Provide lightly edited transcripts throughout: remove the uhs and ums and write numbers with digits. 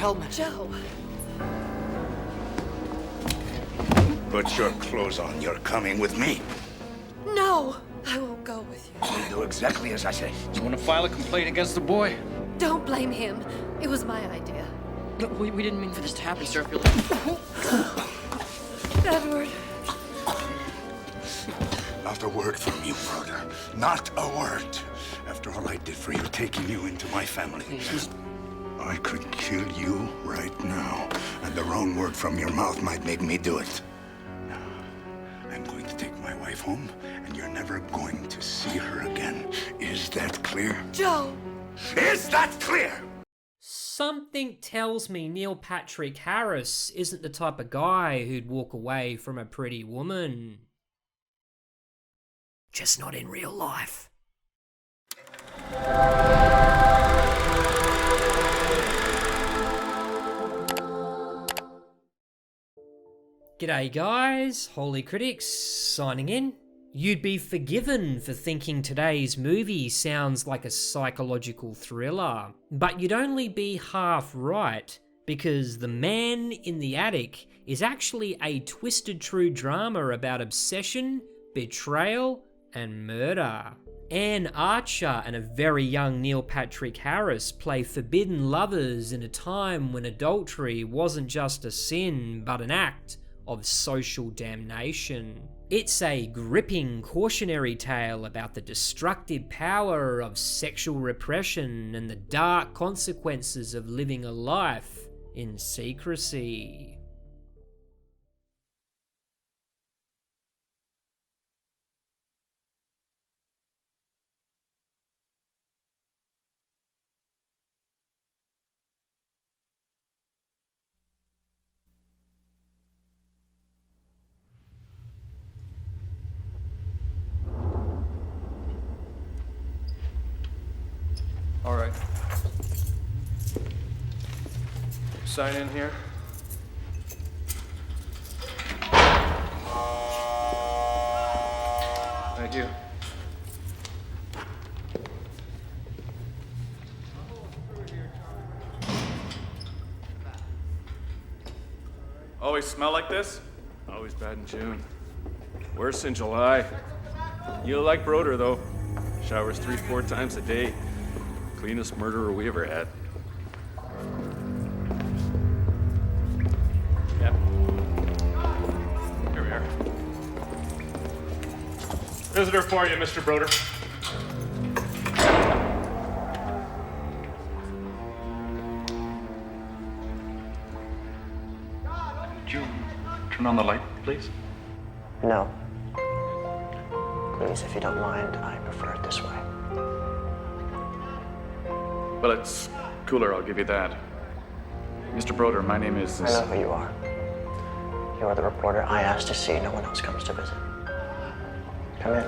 helmet. Joe. Put your clothes on. You're coming with me. No, I won't go with you. Do exactly as I say. You want to file a complaint against the boy? Don't blame him. It was my idea. No, we didn't mean for this to happen, sir. Edward. Not a word from you, brother. Not a word. After all I did for you, taking you into my family. I could kill you right now, and the wrong word from your mouth might make me do it. I'm going to take my wife home, and you're never going to see her again. Is that clear? Joe! Is that clear? Something tells me Neil Patrick Harris isn't the type of guy who'd walk away from a pretty woman. Just not in real life. G'day guys, Holy Critics signing in. You'd be forgiven for thinking today's movie sounds like a psychological thriller, but you'd only be half right, because The Man in the Attic is actually a twisted true drama about obsession, betrayal, and murder. Anne Archer and a very young Neil Patrick Harris play forbidden lovers in a time when adultery wasn't just a sin, but an act of social damnation. It's a gripping cautionary tale about the destructive power of sexual repression and the dark consequences of living a life in secrecy. All right. Sign in here. Thank you. Always smell like this? Always bad in June. Worse in July. You like Broder, though. Showers 3-4 times a day. Cleanest murderer we ever had. Yep. Here we are. Visitor for you, Mr. Broder. Would you turn on the light, please? No. Please, if you don't mind, I prefer it this way. Well, it's cooler, I'll give you that. Mr. Broder, my name is... I know who you are. You are the reporter I asked to see. No one else comes to visit. Come in.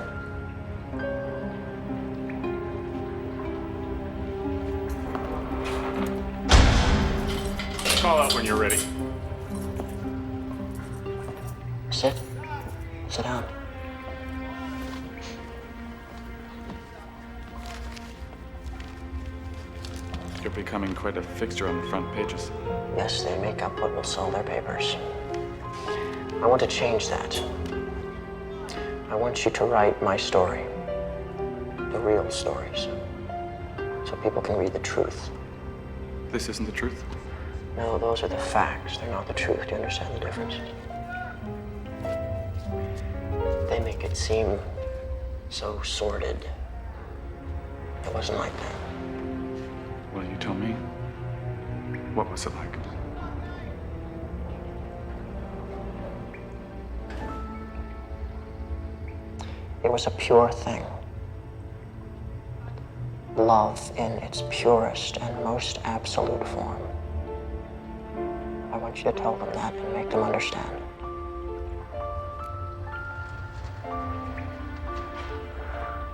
Call out when you're ready. Sit. Sit down. You're becoming quite a fixture on the front pages. Yes, they make up what will sell their papers. I want to change that. I want you to write my story. The real stories. So people can read the truth. This isn't the truth? No, those are the facts. They're not the truth. Do you understand the difference? They make it seem so sordid. It wasn't like that. Well, you tell me. What was it like? It was a pure thing. Love in its purest and most absolute form. I want you to tell them that and make them understand.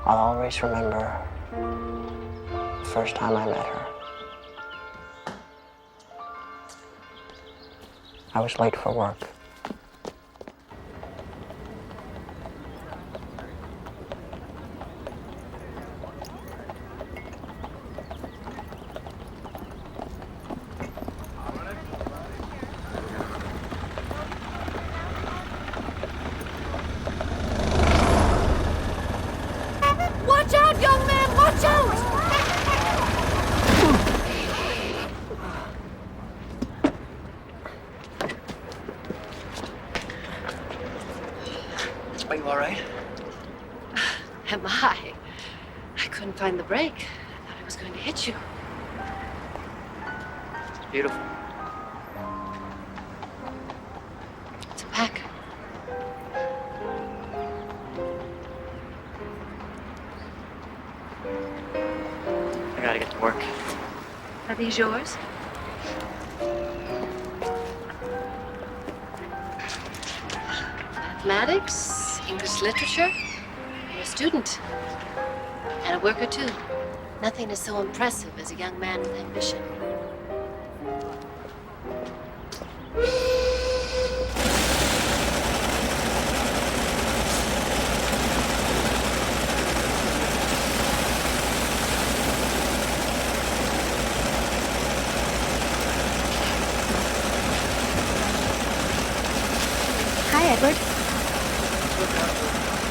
I'll always remember the first time I met her. I was late for work. break. I thought I was going to hit you. It's beautiful. It's a pack. I gotta get to work. Are these yours? Mathematics, English literature. You're a student. And a worker, too. Nothing is so impressive as a young man with ambition. Hi, Edward.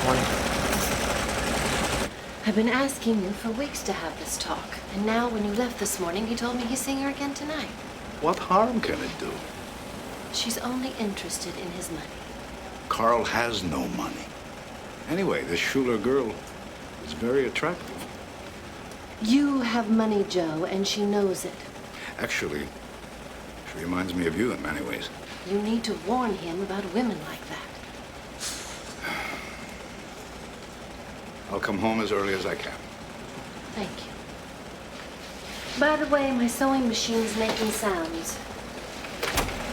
Morning. I've been asking you for weeks to have this talk. And now, when you left this morning, you told me he's seeing her again tonight. What harm can it do? She's only interested in his money. Carl has no money. Anyway, this Schuler girl is very attractive. You have money, Joe, and she knows it. Actually, she reminds me of you in many ways. You need to warn him about women like that. I'll come home as early as I can. Thank you. By the way, my sewing machine's making sounds.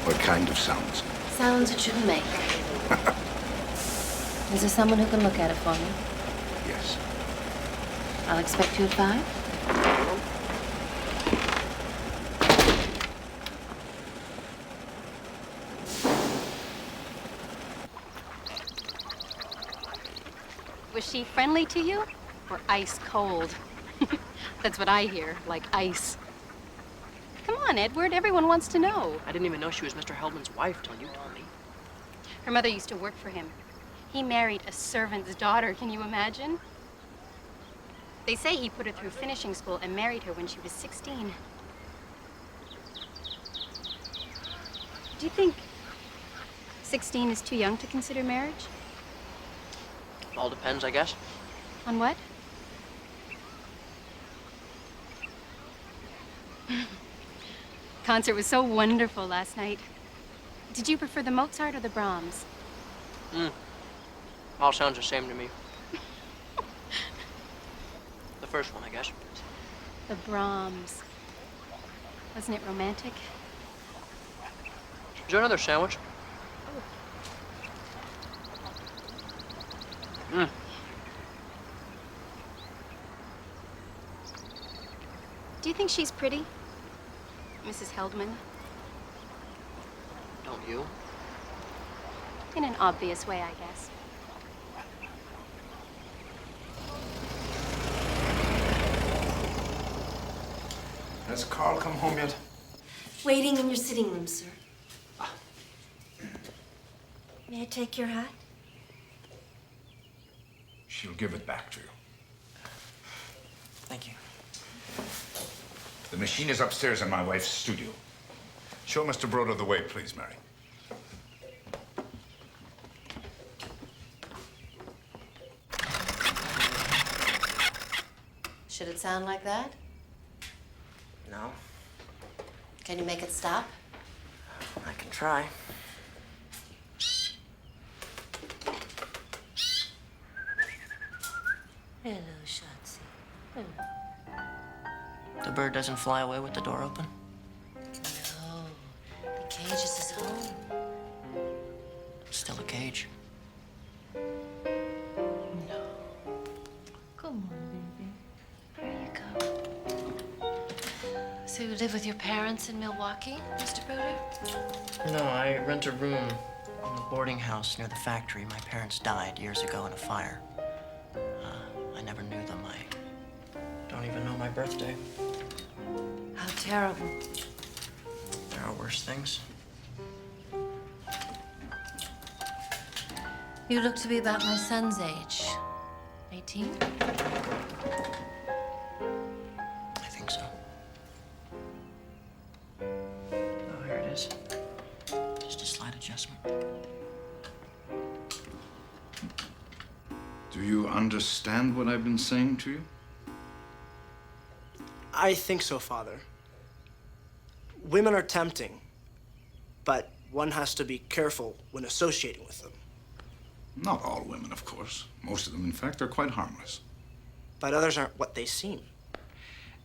What kind of sounds? Sounds it shouldn't make. Is there someone who can look at it for me? Yes. I'll expect you at 5. Was she friendly to you? Or ice cold? That's what I hear, like ice. Come on, Edward, everyone wants to know. I didn't even know she was Mr. Heldman's wife till you told me. Her mother used to work for him. He married a servant's daughter, can you imagine? They say he put her through finishing school and married her when she was 16. Do you think 16 is too young to consider marriage? All depends, I guess. On what? Concert was so wonderful last night. Did you prefer the Mozart or the Brahms? All sounds the same to me. The first one, I guess. The Brahms. Wasn't it romantic? Is there another sandwich? Do you think she's pretty, Mrs. Heldman? Don't you? In an obvious way, I guess. Has Carl come home yet? Waiting in your sitting room, sir. May I take your hat? She'll give it back to you. Thank you. The machine is upstairs in my wife's studio. Show Mr. Broder the way, please, Mary. Should it sound like that? No, Can you make it stop? I can try. Hello, Shotzi. Hello. The bird doesn't fly away with the door open? No, the cage is his home. It's still a cage. No. Come on, baby. There you go. So you live with your parents in Milwaukee, Mr. Broder? No, I rent a room in the boarding house near the factory. My parents died years ago in a fire. I never knew them. I don't even know my birthday. How terrible. There are worse things. You look to be about my son's age. 18? I think so. Oh, here it is. Just a slight adjustment. Do you understand what I've been saying to you? I think so, Father. Women are tempting, but one has to be careful when associating with them. Not all women, of course. Most of them, in fact, are quite harmless. But others aren't what they seem.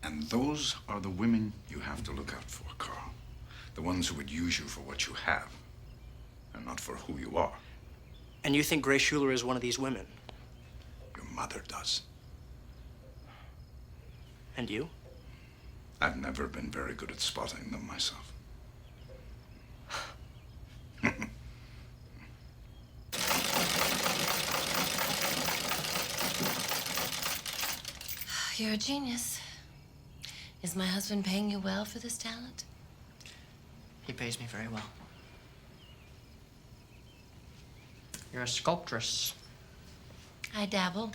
And those are the women you have to look out for, Carl. The ones who would use you for what you have, and not for who you are. And you think Grace Schuler is one of these women? Your mother does. And you? I've never been very good at spotting them myself. You're a genius. Is my husband paying you well for this talent? He pays me very well. You're a sculptress. I dabble.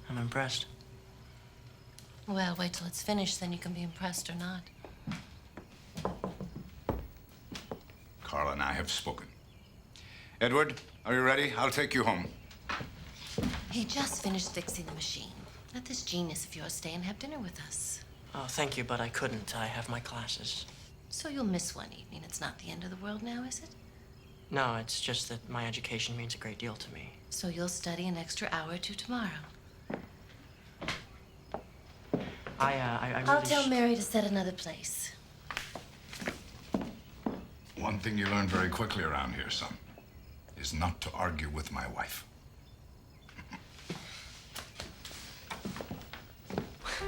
I'm impressed. Well, wait till it's finished, then you can be impressed or not. Carl and I have spoken. Edward, are you ready? I'll take you home. He just finished fixing the machine. Let this genius of yours stay and have dinner with us. Oh, thank you, but I couldn't. I have my classes. So you'll miss one evening. It's not the end of the world now, is it? No, it's just that my education means a great deal to me. So you'll study an extra hour or two tomorrow. I really... I'll tell Mary to set another place. One thing you learn very quickly around here, son, is not to argue with my wife.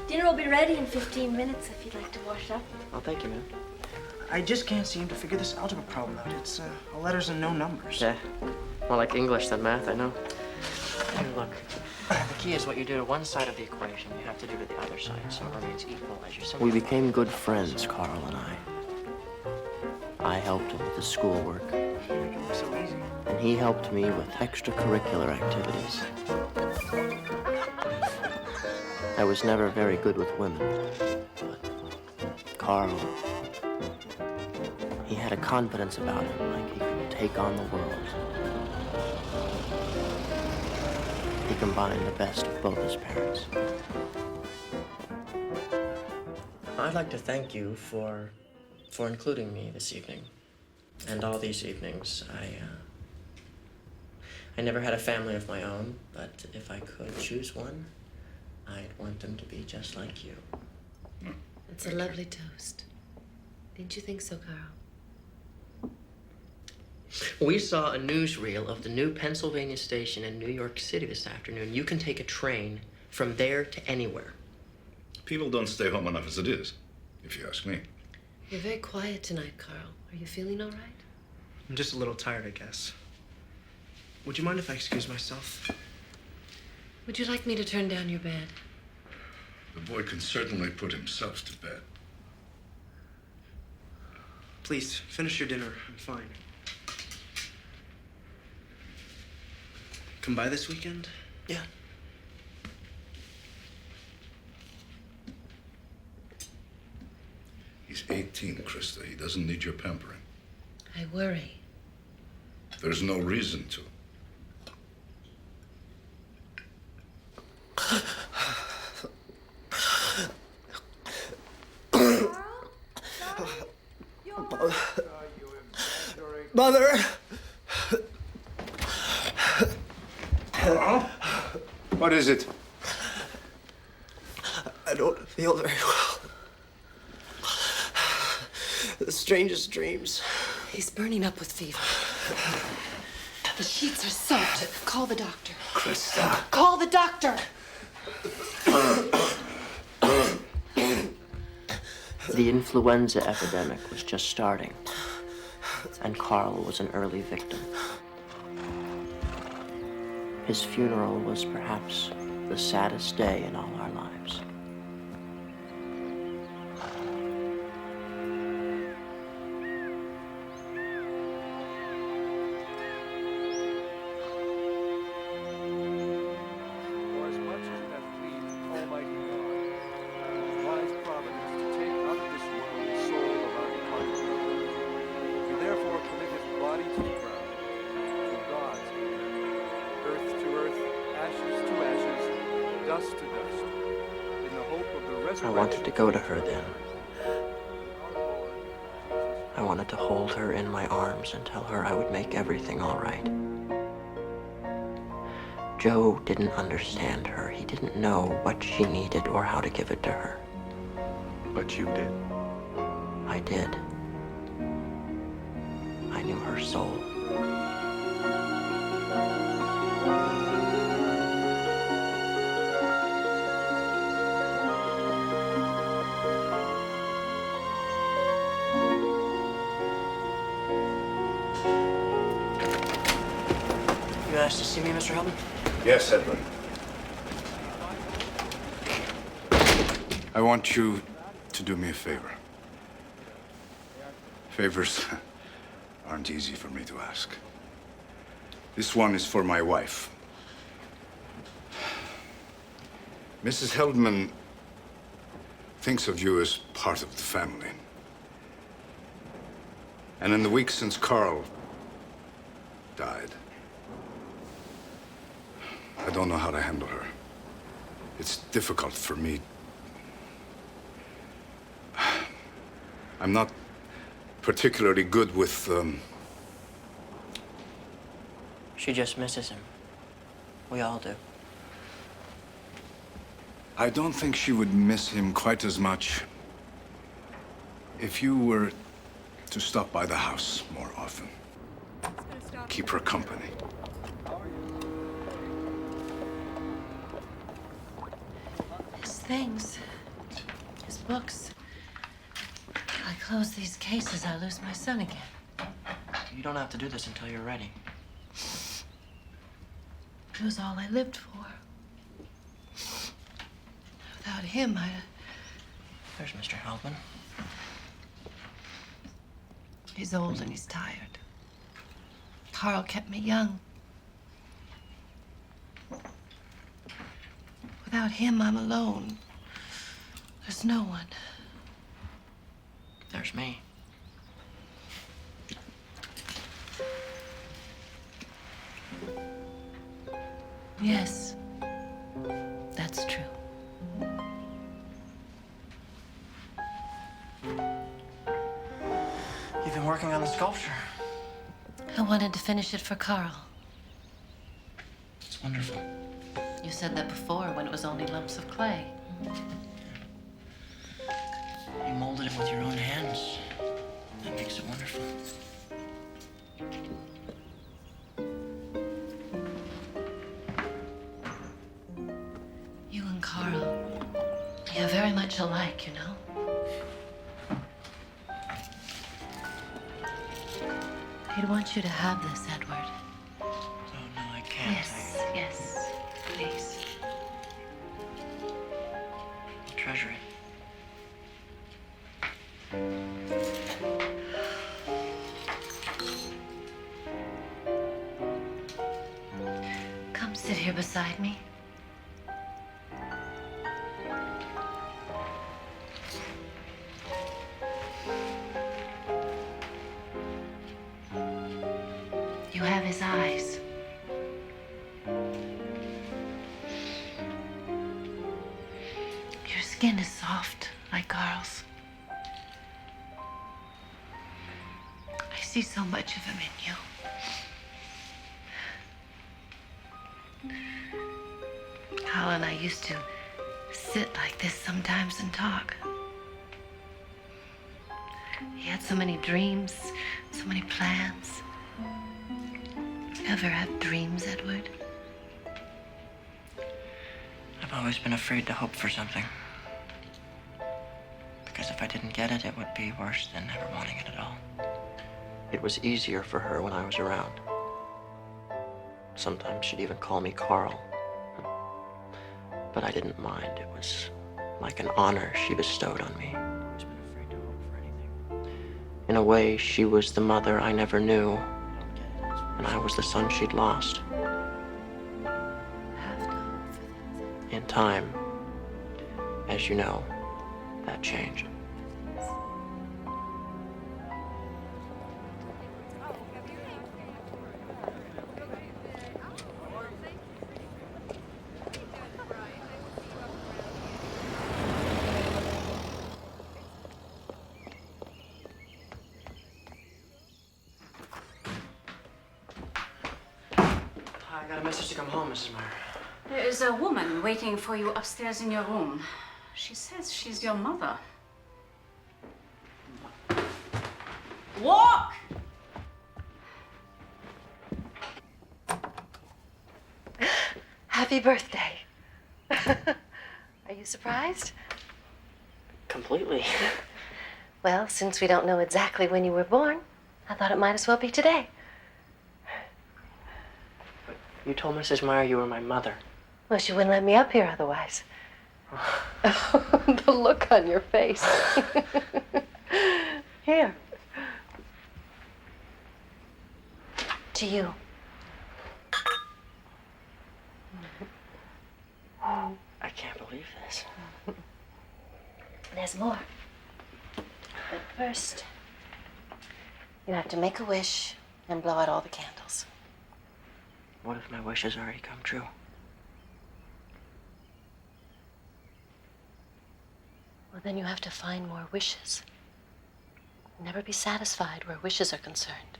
Dinner will be ready in 15 minutes if you'd like to wash up. Oh, thank you, man. I just can't seem to figure this algebra problem out. It's all letters and no numbers. Yeah, more like English than math, I know. Here, look. The key is what you do to one side of the equation, you have to do to the other side, so it remains equal as you simplify. We became good friends, Carl and I. I helped him with his schoolwork. You make it look so easy. And he helped me with extracurricular activities. I was never very good with women, but Carl, he had a confidence about him like he could take on the world. He combined the best of both his parents. I'd like to thank you for including me this evening, and all these evenings. I never had a family of my own, but if I could choose one, I'd want them to be just like you. It's a lovely toast. Didn't you think so, Carl? We saw a newsreel of the new Pennsylvania station in New York City this afternoon. You can take a train from there to anywhere. People don't stay home enough as it is, if you ask me. You're very quiet tonight, Carl. Are you feeling all right? I'm just a little tired, I guess. Would you mind if I excuse myself? Would you like me to turn down your bed? The boy can certainly put himself to bed. Please, finish your dinner. I'm fine. Come by this weekend? Yeah. He's 18, Krista. He doesn't need your pampering. I worry. There's no reason to. Mother! What is it? I don't feel very well. The strangest dreams. He's burning up with fever. The sheets are soaked. Call the doctor. Krista. Call the doctor! The influenza epidemic was just starting, and Carl was an early victim. His funeral was perhaps the saddest day in all our lives. For as much as it hath pleased Almighty God, His wise providence to take out of this world the soul of our departed brother, we therefore commit his body to the ground, to God's hand, earth to earth, ashes to ashes, dust to dust, in the hope of the resurrection. I wanted to go to her then. I wanted to hold her in my arms and tell her I would make everything all right. Joe didn't understand her. He didn't know what she needed or how to give it to her. But you did. I did. I knew her soul. You asked to see me, Mr. Hellman? Yes, Edward. I want you to do me a favor. Favors aren't easy for me to ask. This one is for my wife. Mrs. Heldman thinks of you as part of the family. And in the weeks since Carl died, I don't know how to handle her. It's difficult for me. I'm not particularly good with, She just misses him. We all do. I don't think she would miss him quite as much if you were to stop by the house more often. Keep her company. His things. His books. If I close these cases, I'll lose my son again. You don't have to do this until you're ready. It was all I lived for. Without him, There's Mr. Heldman. He's old and he's tired. Carl kept me young. Without him, I'm alone. There's no one. There's me. Yes, that's true. You've been working on the sculpture. I wanted to finish it for Carl. It's wonderful. You said that before when it was only lumps of clay. You molded it with your own hands. That makes it wonderful. You and Carl, you're very much alike, you know? He'd want you to have this, Edward. Oh, no, I can't. Yes, yes, please. I'll treasure it. Come sit here beside me. You have his eyes. Your skin is soft, like Carl's. I see so much of him in you. Carl and I used to sit like this sometimes and talk. He had so many dreams, so many plans. Ever have dreams, Edward? I've always been afraid to hope for something. Because if I didn't get it, it would be worse than never wanting it at all. It was easier for her when I was around. Sometimes she'd even call me Carl. But I didn't mind. It was like an honor she bestowed on me. I've always been afraid to hope for anything. In a way, she was the mother I never knew. And I was the son she'd lost. In time, as you know, that changed. I got a message to come home, Mrs. Meyer. There is a woman waiting for you upstairs in your room. She says she's your mother. Walk! Happy birthday. Are you surprised? Completely. Well, since we don't know exactly when you were born, I thought it might as well be today. But you told Mrs. Meyer you were my mother. Well, she wouldn't let me up here otherwise. The look on your face. Here. To you. I can't believe this. There's more. But first, you have to make a wish and blow out all the candles. What if my wish has already come true? Well, then you have to find more wishes. Never be satisfied where wishes are concerned.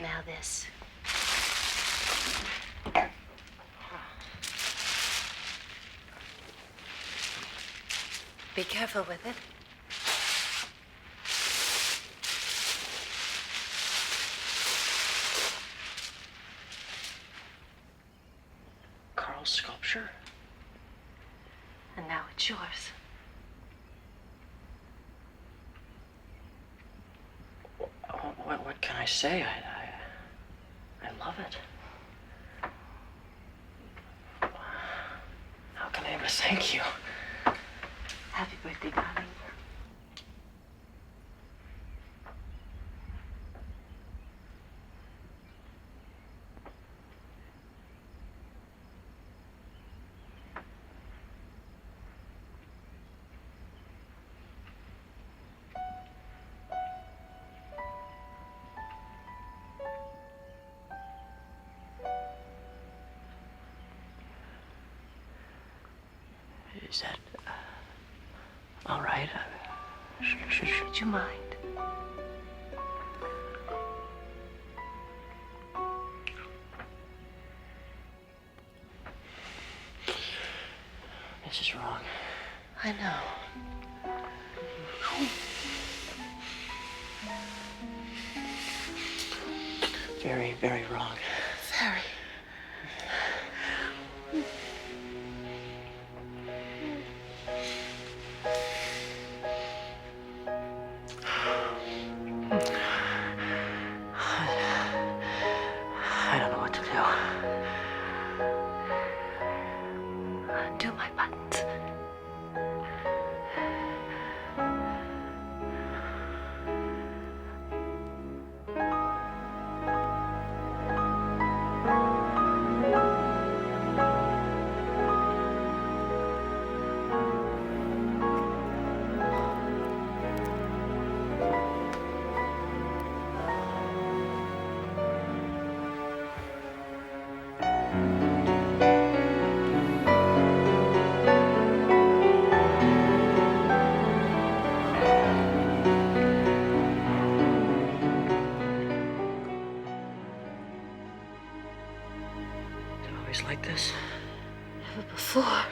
Now this. Be careful with it. Carl's sculpture? And now it's yours. What can I say? I love it. How can I ever thank you? Happy birthday, darling. Is that all right? Should you mind? This is wrong. I know. Very, very wrong. Very. I don't know what to do. Undo my buttons. Like this? Never before.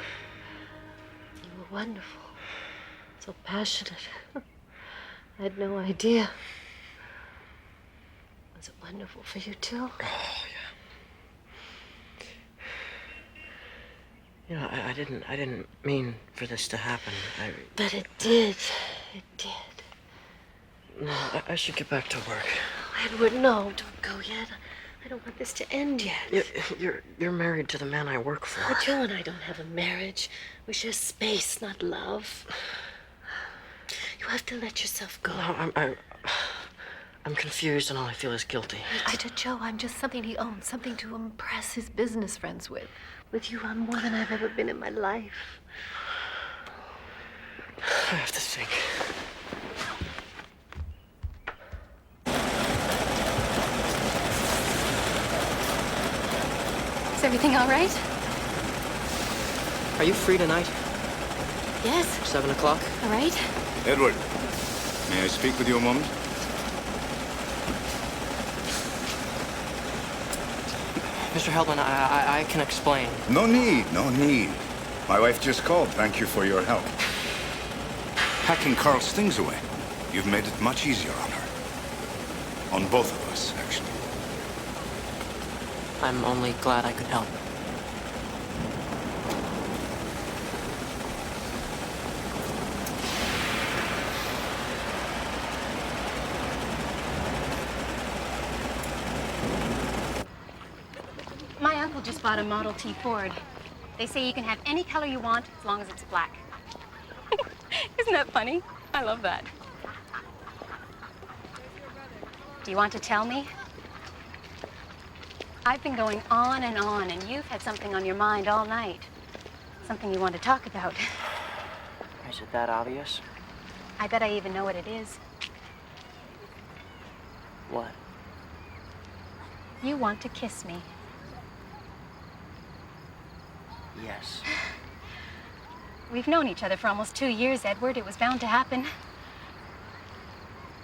You were wonderful. So passionate. I had no idea. Was it wonderful for you too? Oh, yeah. You know, I didn't mean for this to happen. But it did. It did. No, I should get back to work. Edward, no, don't go yet. I don't want this to end yet. You're married to the man I work for. But Joe and I don't have a marriage. We share space, not love. You have to let yourself go. No, I'm confused and all I feel is guilty. To Joe, I'm just something he owns, something to impress his business friends with. With you, I'm more than I've ever been in my life. I have to think. Is everything all right? Are you free tonight? Yes. 7 o'clock? All right. Edward, may I speak with you a moment? Mr. Heldman, I can explain. No need, no need. My wife just called. Thank you for your help. Packing Carl's things away. You've made it much easier on her. On both of us, actually. I'm only glad I could help. My uncle just bought a Model T Ford. They say you can have any color you want as long as it's black. Isn't that funny? I love that. Do you want to tell me? I've been going on, and you've had something on your mind all night. Something you want to talk about. Is it that obvious? I bet I even know what it is. What? You want to kiss me. Yes. We've known each other for almost 2 years, Edward. It was bound to happen.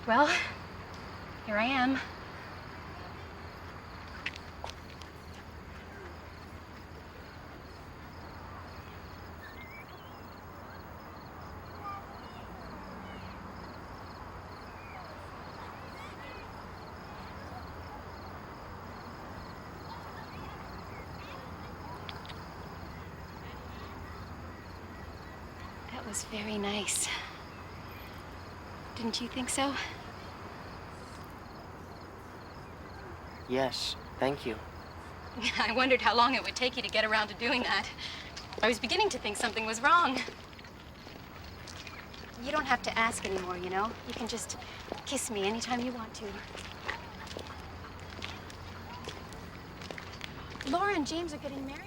Well, here I am. That was very nice. Didn't you think so? Yes, thank you. I wondered how long it would take you to get around to doing that. I was beginning to think something was wrong. You don't have to ask anymore, you know? You can just kiss me anytime you want to. Laura and James are getting married.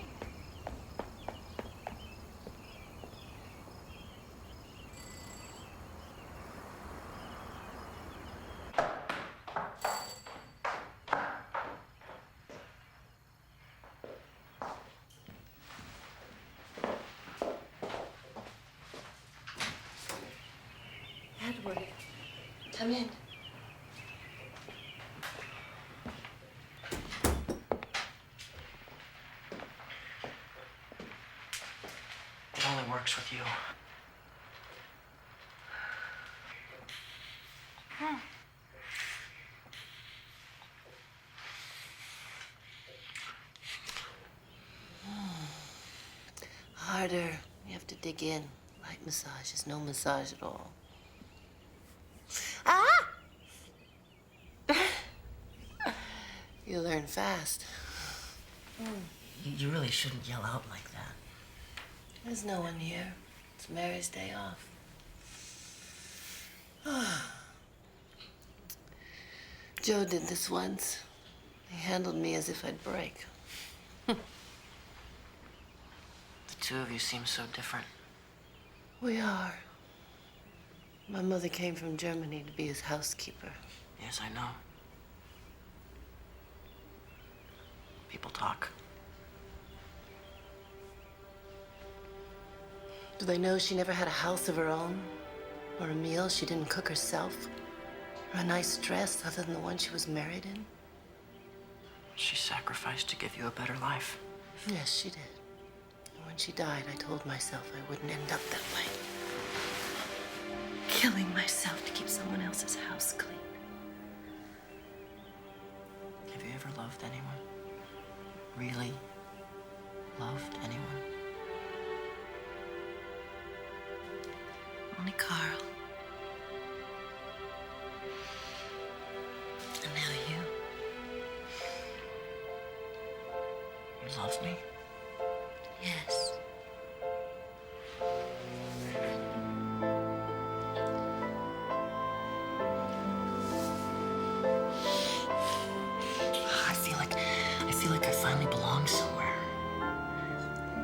Edward, come in. It only works with you. Harder. You have to dig in. Light massage is no massage at all. Ah! You learn fast. You really shouldn't yell out like that. There's no one here. It's Mary's day off. Joe did this once. He handled me as if I'd break. The two of you seem so different. We are. My mother came from Germany to be his housekeeper. Yes, I know. People talk. Do they know she never had a house of her own? Or a meal she didn't cook herself? Or a nice dress other than the one she was married in? She sacrificed to give you a better life. Yes, she did. And when she died, I told myself I wouldn't end up that way. Killing myself to keep someone else's house clean. Have you ever loved anyone? Really loved anyone? Only Carl. And now you. You love me? Yes. I feel like I finally belong somewhere.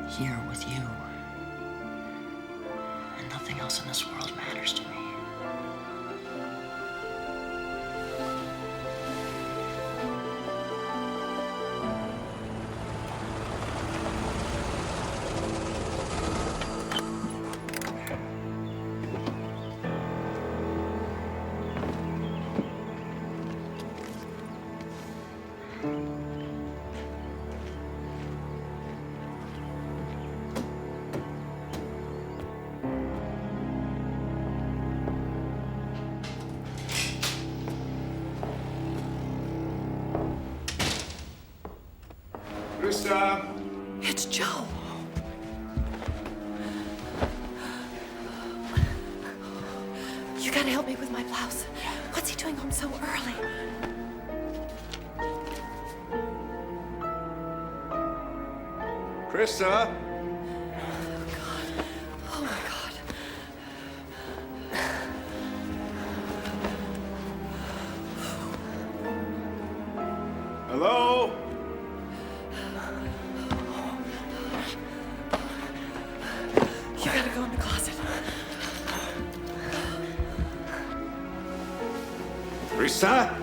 Here with you. And nothing else in this world matters to me. Krista! It's Joe. You gotta help me with my blouse. What's he doing home so early? Krista! Oh my God. Hello? You gotta go in the closet. Krista?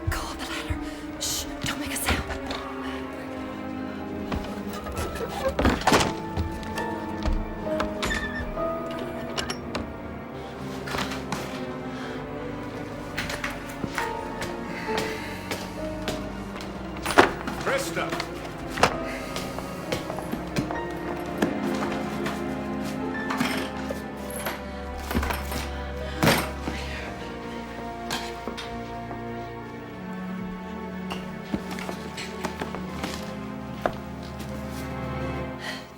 Go up the ladder. Shh, don't make a sound. Krista!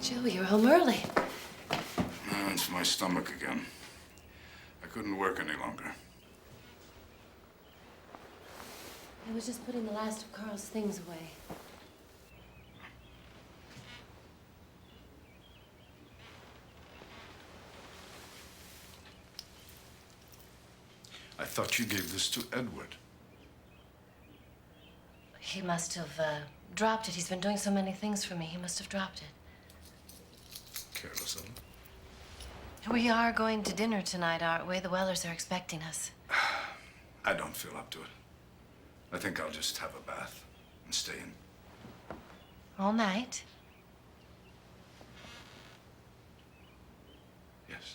Joe, you're home early. It's my stomach again. I couldn't work any longer. I was just putting the last of Carl's things away. I thought you gave this to Edward. He must have dropped it. He's been doing so many things for me. He must have dropped it. Careless of him. We are going to dinner tonight, aren't we? The Wellers are expecting us. I don't feel up to it. I think I'll just have a bath and stay in. All night? Yes.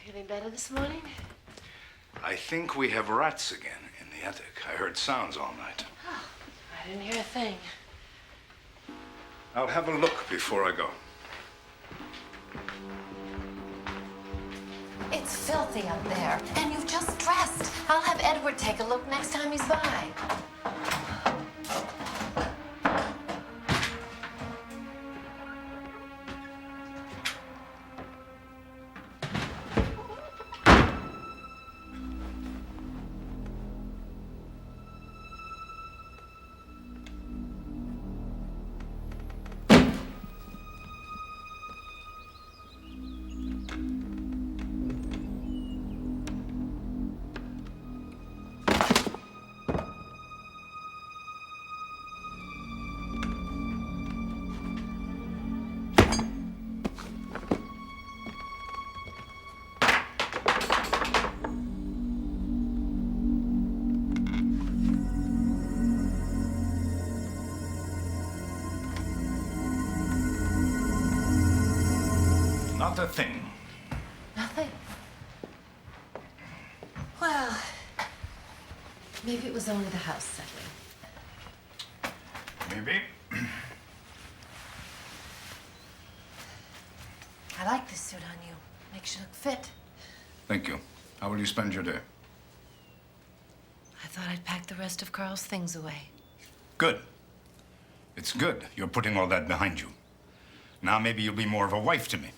Feeling better this morning? I think we have rats again in the attic. I heard sounds all night. Oh, I didn't hear a thing. I'll have a look before I go. It's filthy up there, and you've just dressed. I'll have Edward take a look next time he's by. Not a thing. Nothing. Well, maybe it was only the house settling. Maybe. I like this suit on you. Makes you look fit. Thank you. How will you spend your day? I thought I'd pack the rest of Carl's things away. Good. It's good you're putting all that behind you. Now maybe you'll be more of a wife to me.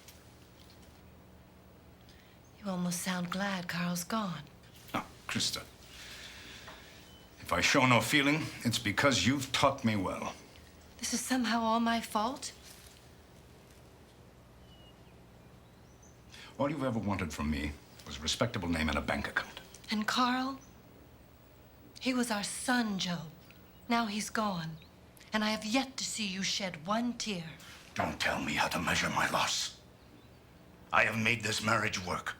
You almost sound glad Carl's gone. Now, Krista, if I show no feeling, it's because you've taught me well. This is somehow all my fault? All you've ever wanted from me was a respectable name and a bank account. And Carl? He was our son, Joe. Now he's gone. And I have yet to see you shed one tear. Don't tell me how to measure my loss. I have made this marriage work.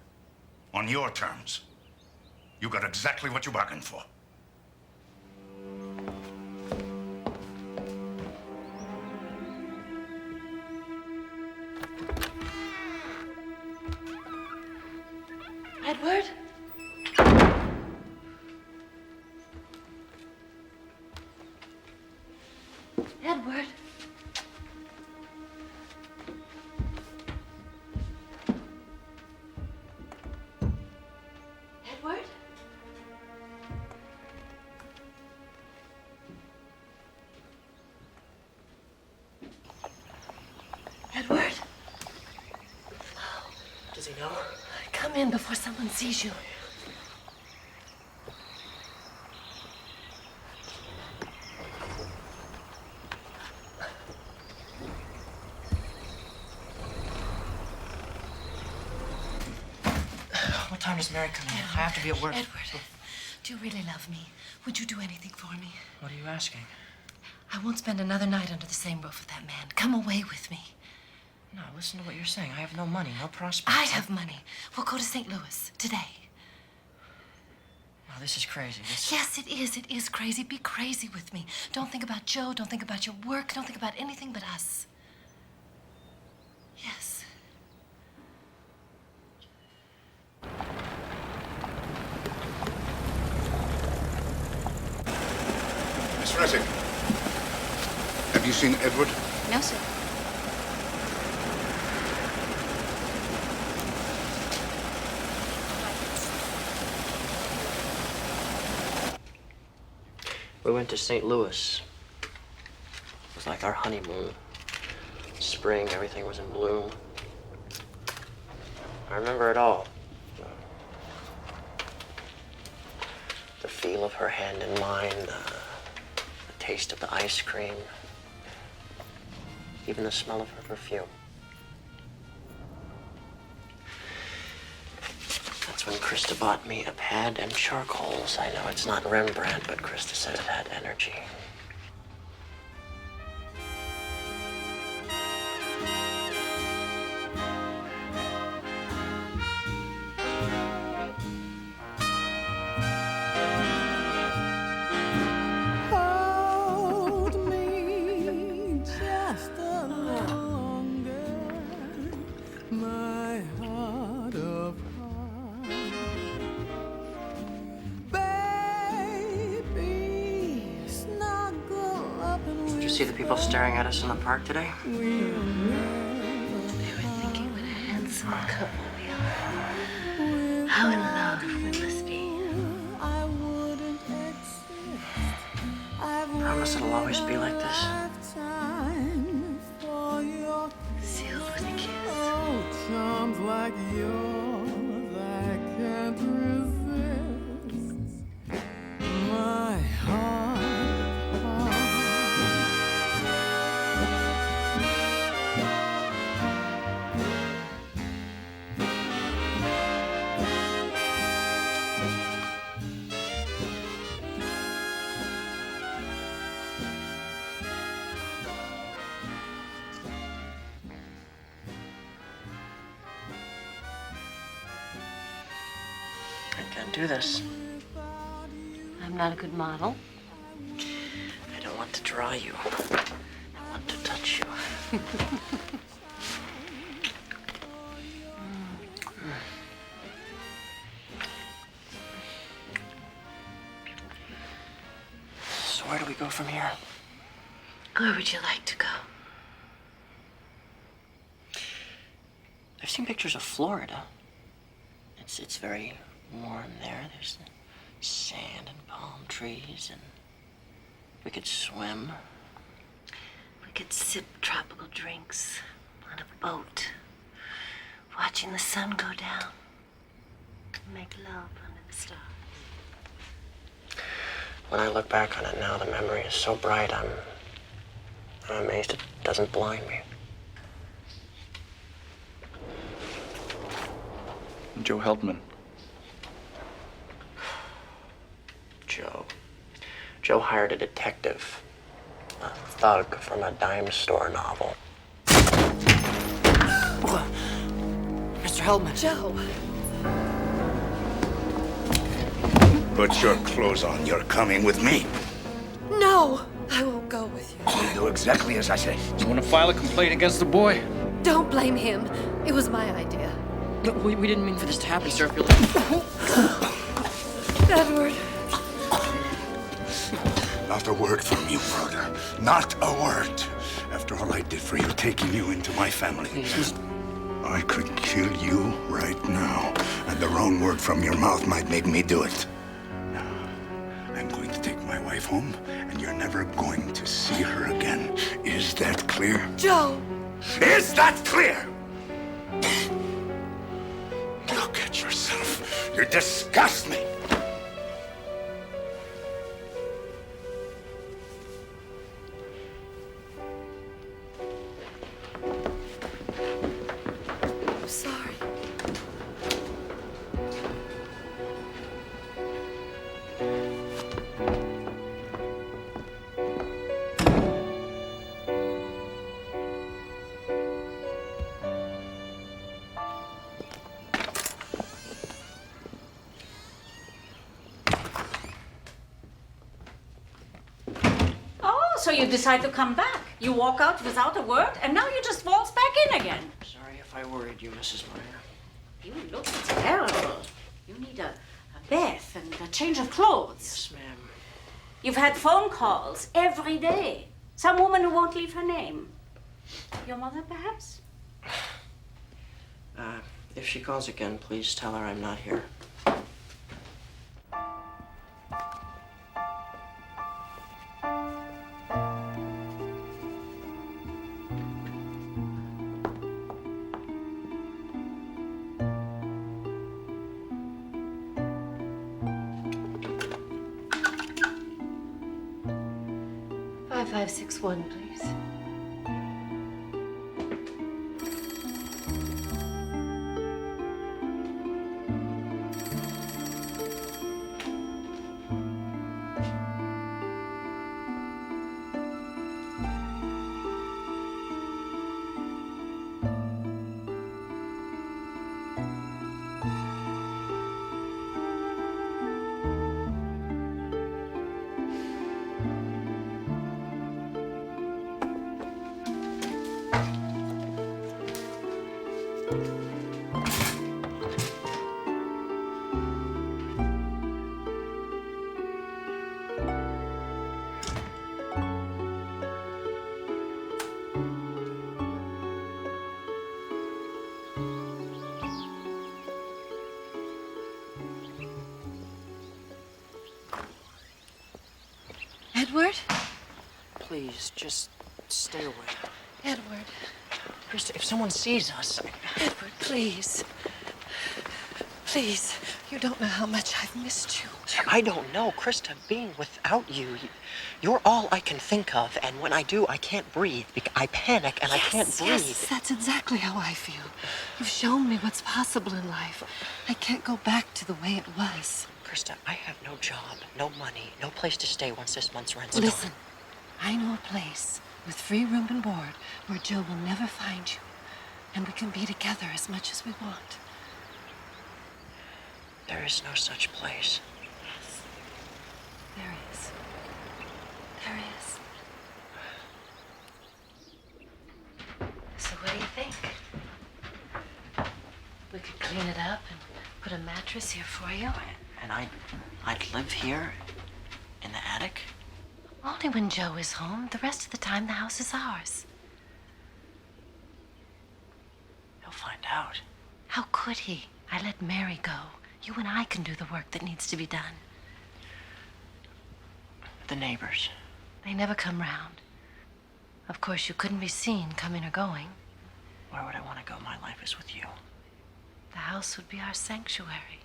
On your terms. You got exactly what you bargained for. I Edward? Edward? Edward? Edward? Does he know? Come in before someone sees you. What time does Mary come in? I have to be at work. Edward, do you really love me? Would you do anything for me? What are you asking? I won't spend another night under the same roof with that man. Come away with me. No, listen to what you're saying. I have no money, no prospects. I have money. We'll go to St. Louis today. No, this is crazy. Yes, it is. It is crazy. Be crazy with me. Don't think about Joe. Don't think about your work. Don't think about anything but us. Yes. Miss Resick, have you seen Edward? No, sir. We went to St. Louis. It was like our honeymoon. Spring, everything was in bloom. I remember it all. The feel of her hand in mine, the taste of the ice cream, even the smell of her perfume. That's when Krista bought me a pad and charcoals. I know it's not Rembrandt, but Krista said it had energy. Hold me just a longer, my heart of hearts. Baby, snuggle up and Did you see the people staring at us in the park today? They were thinking what a handsome couple we are. How in love we must be. Promise it'll always be like this. Sealed with a kiss. Charms like yours I can't resist. My heart. I can't do this. I'm not a good model. I don't want to draw you. I want to touch you. So where do we go from here? Where would you like to go? I've seen pictures of Florida. It's very warm there. There's the sand and palm trees, and we could swim. We could sip tropical drinks on a boat, watching the sun go down. Make love under the stars. When I look back on it now, the memory is so bright, I'm amazed it doesn't blind me. Joe Heldman. Joe hired a detective, a thug from a dime store novel. Mr. Heldman. Joe. Put your clothes on. You're coming with me. No, I won't go with you. You do exactly as I say. You want to file a complaint against the boy? Don't blame him. It was my idea. We didn't mean for this to happen, sir. Edward. Not a word from you, brother. Not a word. After all I did for you, taking you into my family. I could kill you right now, and the wrong word from your mouth might make me do it. Now, I'm going to take my wife home, and you're never going to see her again. Is that clear? Joe! Is that clear? Look at yourself. You disgust me. I'm sorry. So you decide to come back. You walk out without a word, and now you just waltz back in again. Sorry if I worried you, Mrs. Meyer. You look terrible. You need a bath and a change of clothes. Yes, ma'am. You've had phone calls every day. Some woman who won't leave her name. Your mother, perhaps? If she calls again, please tell her I'm not here. 5561, please. Edward? Please, just stay away. Edward. Krista, if someone sees us... Edward, please. Please. You don't know how much I've missed you. I don't know, Krista. Being without you, you're all I can think of. And when I do, I can't breathe. I panic and I can't breathe. Yes, that's exactly how I feel. You've shown me what's possible in life. I can't go back to the way it was. Krista, I have no job, no money, no place to stay once this month's rent's Listen, done. I know a place with free room and board where Joe will never find you. And we can be together as much as we want. There is no such place. Yes, there is. There is. So what do you think? We could clean it up and put a mattress here for you. And I'd live here in the attic? Only when Joe is home. The rest of the time, the house is ours. He'll find out. How could he? I let Mary go. You and I can do the work that needs to be done. The neighbors. They never come round. Of course, you couldn't be seen coming or going. Where would I want to go? My life is with you. The house would be our sanctuary.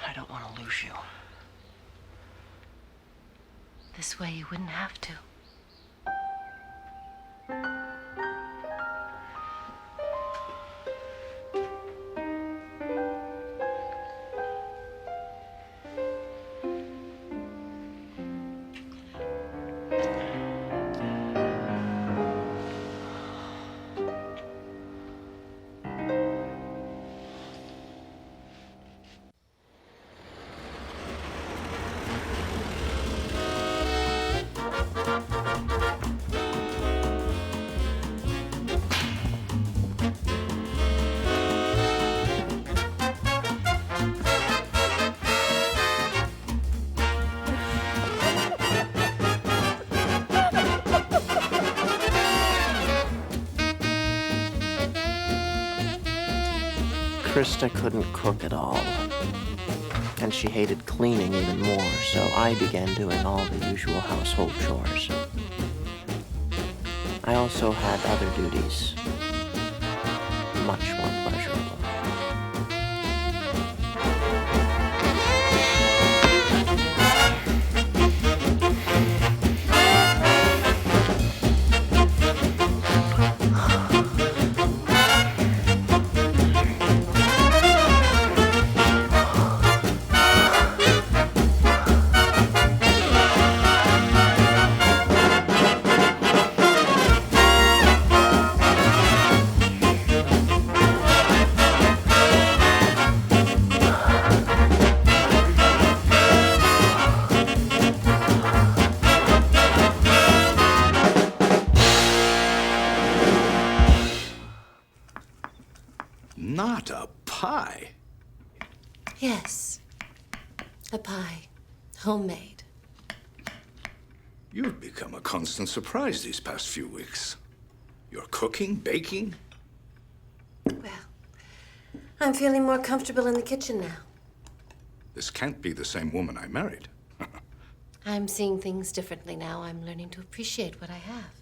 I don't want to lose you. This way you wouldn't have to. Krista couldn't cook at all. And she hated cleaning even more, so I began doing all the usual household chores. I also had other duties, much more pleasurable. Not a pie. Yes. A pie. Homemade. You've become a constant surprise these past few weeks. You're cooking, baking. I'm feeling more comfortable in the kitchen now. This can't be the same woman I married. I'm seeing things differently now. I'm learning to appreciate what I have.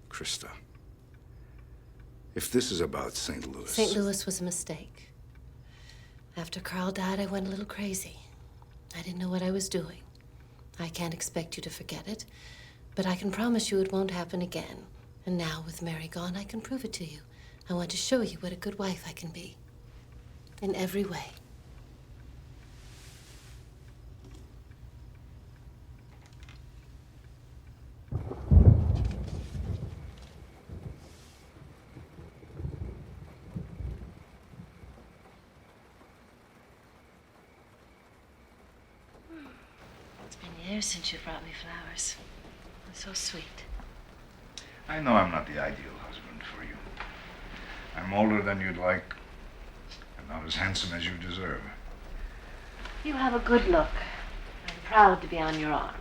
Krista, if this is about St. Louis... St. Louis was a mistake. After Carl died, I went a little crazy. I didn't know what I was doing. I can't expect you to forget it, but I can promise you it won't happen again. And now, with Mary gone, I can prove it to you. I want to show you what a good wife I can be. In every way. It's been years since you brought me flowers. They're so sweet. I know I'm not the ideal husband for you. I'm older than you'd like, and not as handsome as you deserve. You have a good look. I'm proud to be on your arm.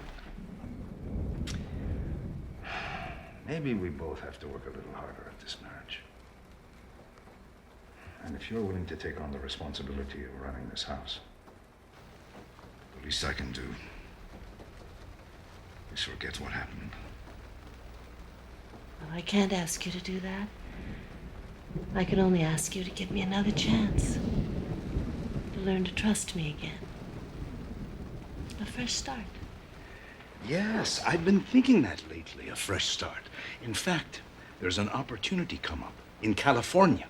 Maybe we both have to work a little harder at this marriage. And if you're willing to take on the responsibility of running this house, the least I can do is forget what happened. Well, I can't ask you to do that. I can only ask you to give me another chance. To learn to trust me again. A fresh start. Yes, I've been thinking that lately, a fresh start. In fact, there's an opportunity come up in California.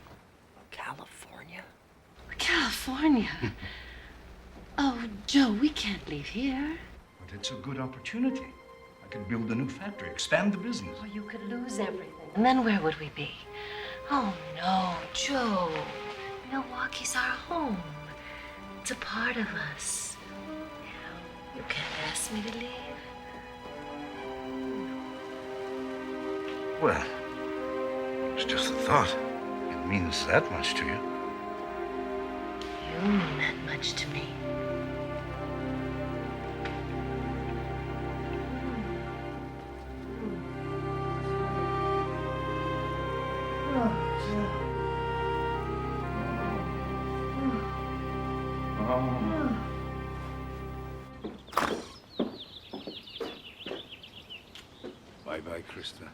California? California? Oh, Joe, we can't leave here. But it's a good opportunity. I could build a new factory, expand the business. Or you could lose everything. And then where would we be? Oh, no, Joe. Milwaukee's our home. It's a part of us. You can't ask me to leave. Well, it's just a thought. It means that much to you. You mean that much to me. Bye-bye, Krista.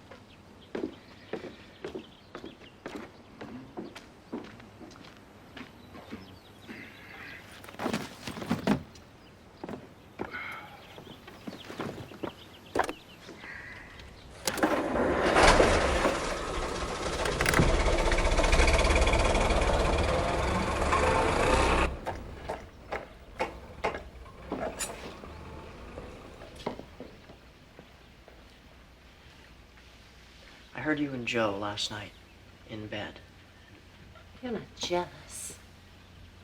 I heard you and Joe last night in bed. You're not jealous.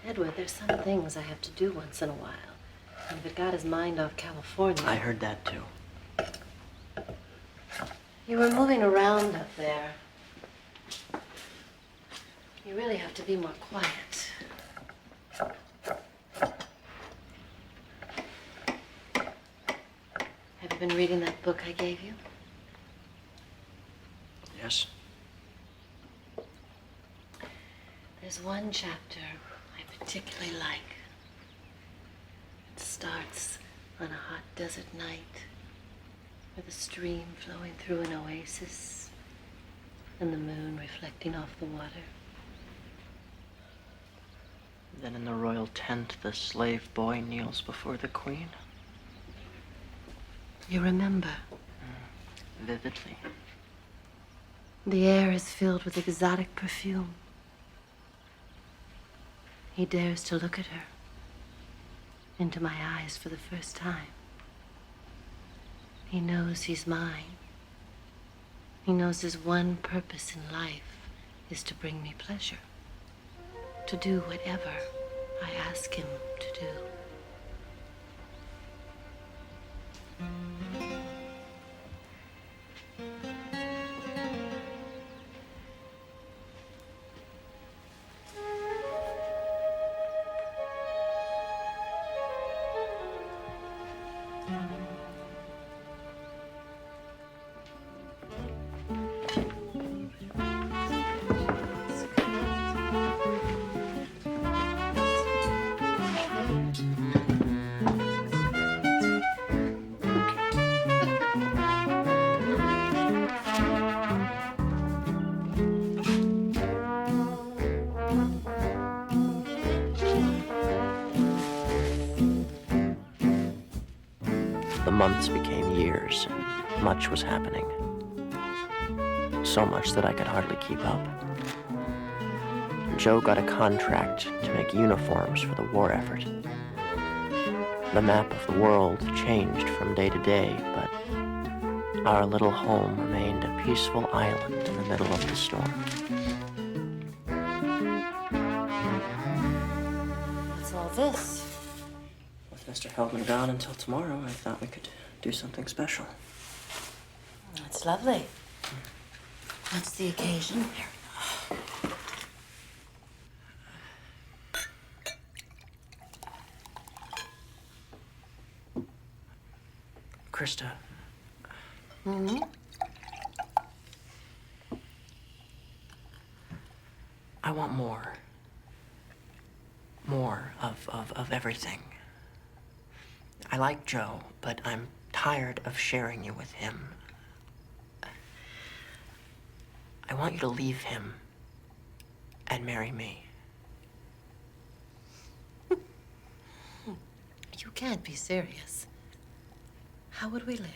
Edward, there's some things I have to do once in a while. And if it got his mind off California... I heard that too. You were moving around up there. You really have to be more quiet. Have you been reading that book I gave you? Yes? There's one chapter I particularly like. It starts on a hot desert night with a stream flowing through an oasis and the moon reflecting off the water. Then in the royal tent, the slave boy kneels before the queen. You remember? Vividly. The air is filled with exotic perfume. He dares to look at her, into my eyes for the first time. He knows he's mine. He knows his one purpose in life is to bring me pleasure, to do whatever I ask him to do. The months became years, and much was happening. So much that I could hardly keep up. Joe got a contract to make uniforms for the war effort. The map of the world changed from day to day, but our little home remained a peaceful island in the middle of the storm. What's all this? With Mr. Heldman gone until tomorrow, I thought we could do something special. That's lovely. What's the occasion? Krista. Mm-hmm. I want more. More of everything. I like Joe, but I'm tired of sharing you with him. I want you to leave him and marry me. You can't be serious. How would we live?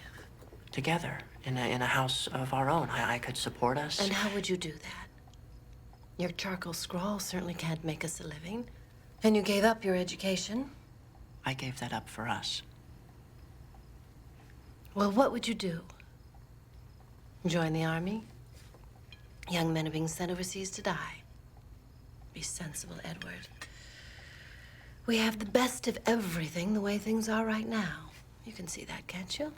Together, in a house of our own. I could support us. And how would you do that? Your charcoal scrawl certainly can't make us a living. And you gave up your education. I gave that up for us. Well, what would you do? Join the army? Young men are being sent overseas to die. Be sensible, Edward. We have the best of everything the way things are right now. You can see that, can't you?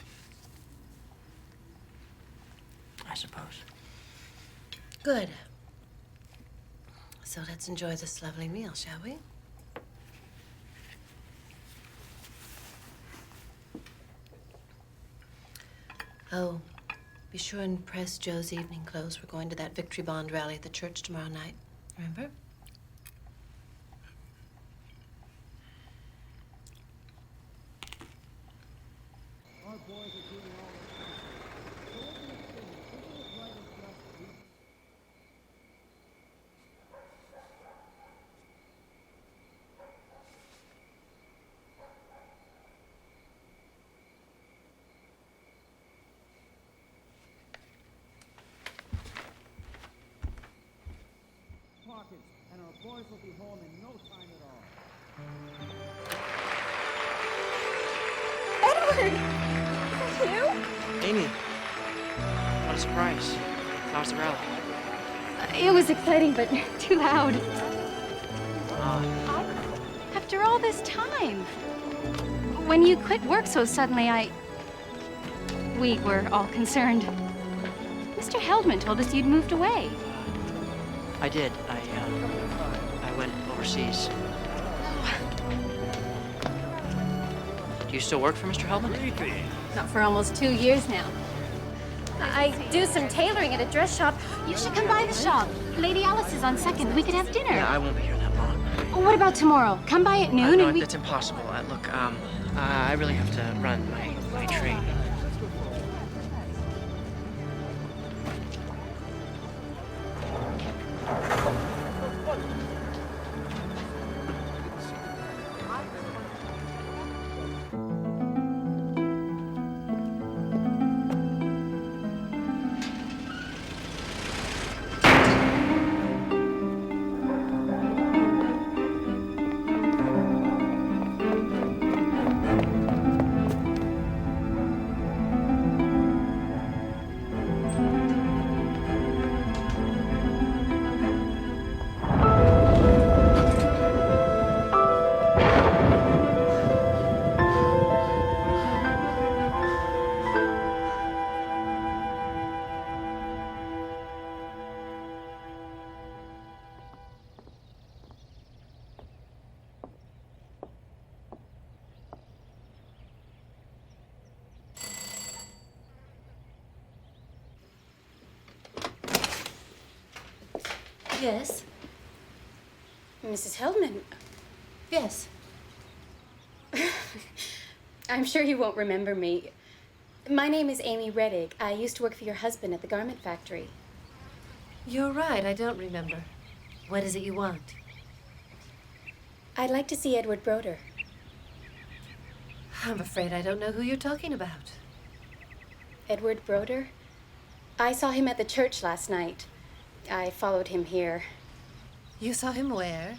I suppose. Good. So let's enjoy this lovely meal, shall we? Oh, be sure and press Joe's evening clothes. We're going to that Victory Bond rally at the church tomorrow night. Remember? And our boys will be home in no time at all. Edward! You? Amy! What a surprise. How was the rally? It was exciting, but too loud. After all this time. When you quit work so suddenly, we were all concerned. Mr. Heldman told us you'd moved away. I did. I went overseas. Do you still work for Mr. Heldman? Not for almost 2 years now. I do some tailoring at a dress shop. You should come by the shop. Lady Alice is on second. We could have dinner. Yeah, I won't be here that long. What about tomorrow? Come by at noon No, and we... that's impossible. Look, I really have to run my train. Yes? Mrs. Heldman. Yes. I'm sure you won't remember me. My name is Amy Reddick. I used to work for your husband at the garment factory. You're right, I don't remember. What is it you want? I'd like to see Edward Broder. I'm afraid I don't know who you're talking about. Edward Broder? I saw him at the church last night. I followed him here. You saw him where?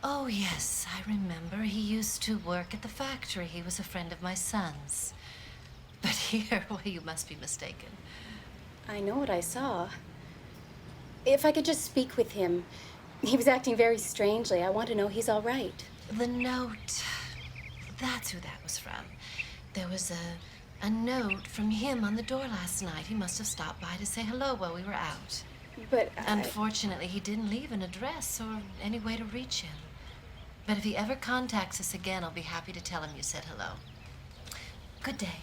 Oh, yes, I remember. He used to work at the factory. He was a friend of my son's. But here, well, you must be mistaken. I know what I saw. If I could just speak with him. He was acting very strangely. I want to know he's all right. The note. That's who that was from. There was a note from him on the door last night. He must have stopped by to say hello while we were out. But Unfortunately, he didn't leave an address or any way to reach him. But if he ever contacts us again, I'll be happy to tell him you said hello. Good day.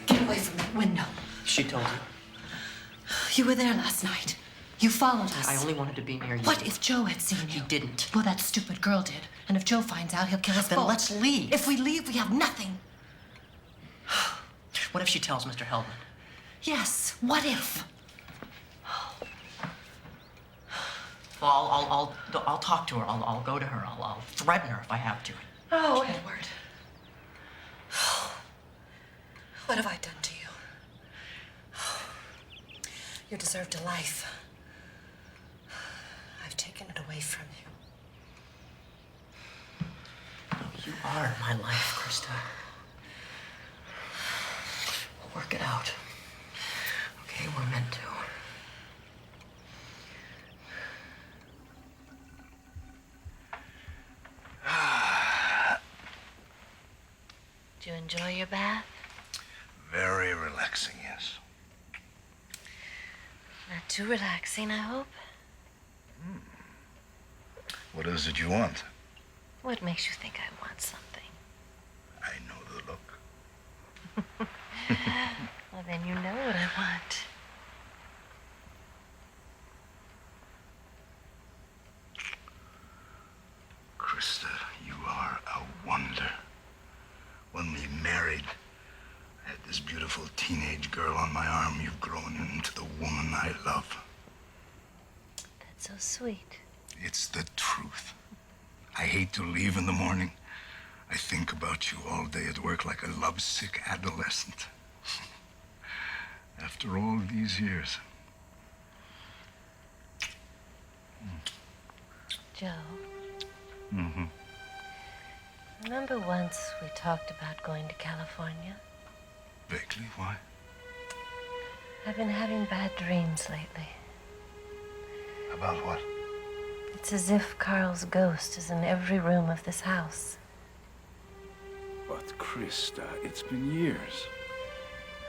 Get away from that window. She told you. You were there last night. You followed us. I only wanted to be near you. What if Joe had seen you? He didn't. Well, that stupid girl did. And if Joe finds out, he'll kill us Then both. let's leave. If we leave, we have nothing. What if she tells Mr. Heldman? Yes, what if? Well, I'll talk to her. I'll go to her. I'll threaten her if I have to. Oh, Edward. What have I done to you? You deserved a life. I've taken it away from you. You are my life, Krista. We'll work it out. Okay, we're meant to. Did you enjoy your bath? Very relaxing, yes. Not too relaxing, I hope. What is it you want? What makes you think I want something? I know the look. Well, then you know what I want. Krista, you are a wonder. When we married, I had this beautiful teenage girl on my arm. You've grown into the woman I love. That's so sweet. It's the truth. I hate to leave in the morning. I think about you all day at work like a lovesick adolescent. After all these years. Joe, Mm-hmm. remember once we talked about going to California? Vaguely, why? I've been having bad dreams lately. About what? It's as if Carl's ghost is in every room of this house. But Krista, it's been years.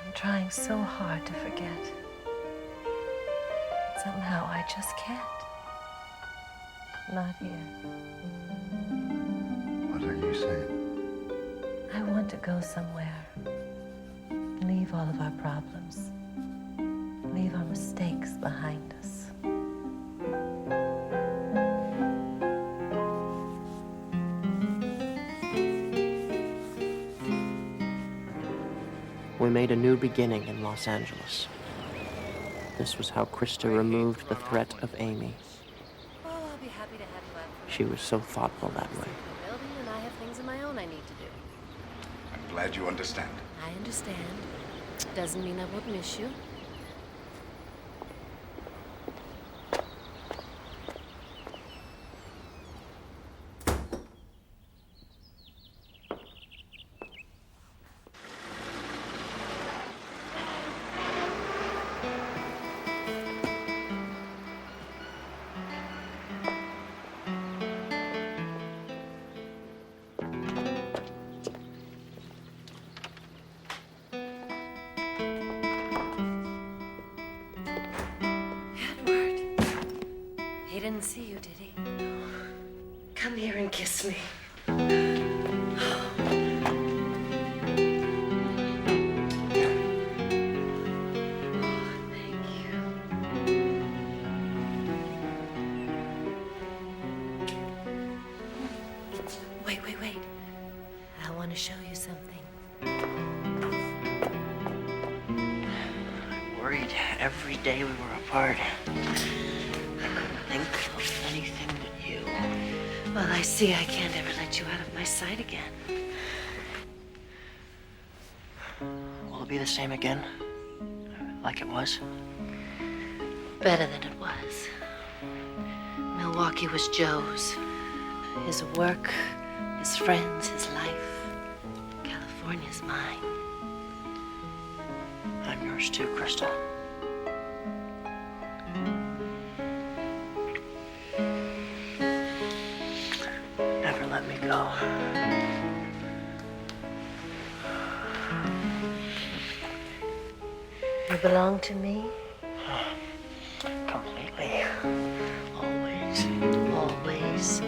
I'm trying so hard to forget. Somehow I just can't. Not here. What are you saying? I want to go somewhere. Leave all of our problems. Leave our mistakes behind us. We made a new beginning in Los Angeles. This was how Krista removed the threat of Amy. Oh, I'll be happy to have you out. She was so thoughtful that way. Building, and I have things of my own I need to do. I'm glad you understand. I understand. Doesn't mean I won't miss you. He didn't see you, did he? Come here and kiss me. Wait. I want to show you something. I worried every day we were apart. I couldn't think of anything but you. Well, I see I can't ever let you out of my sight again. Will it be the same again? Like it was? Better than it was. Milwaukee was Joe's. His work, his friends, his life. California's mine. I'm yours too, Krista. Never let me go. You belong to me? Completely. Always. Always.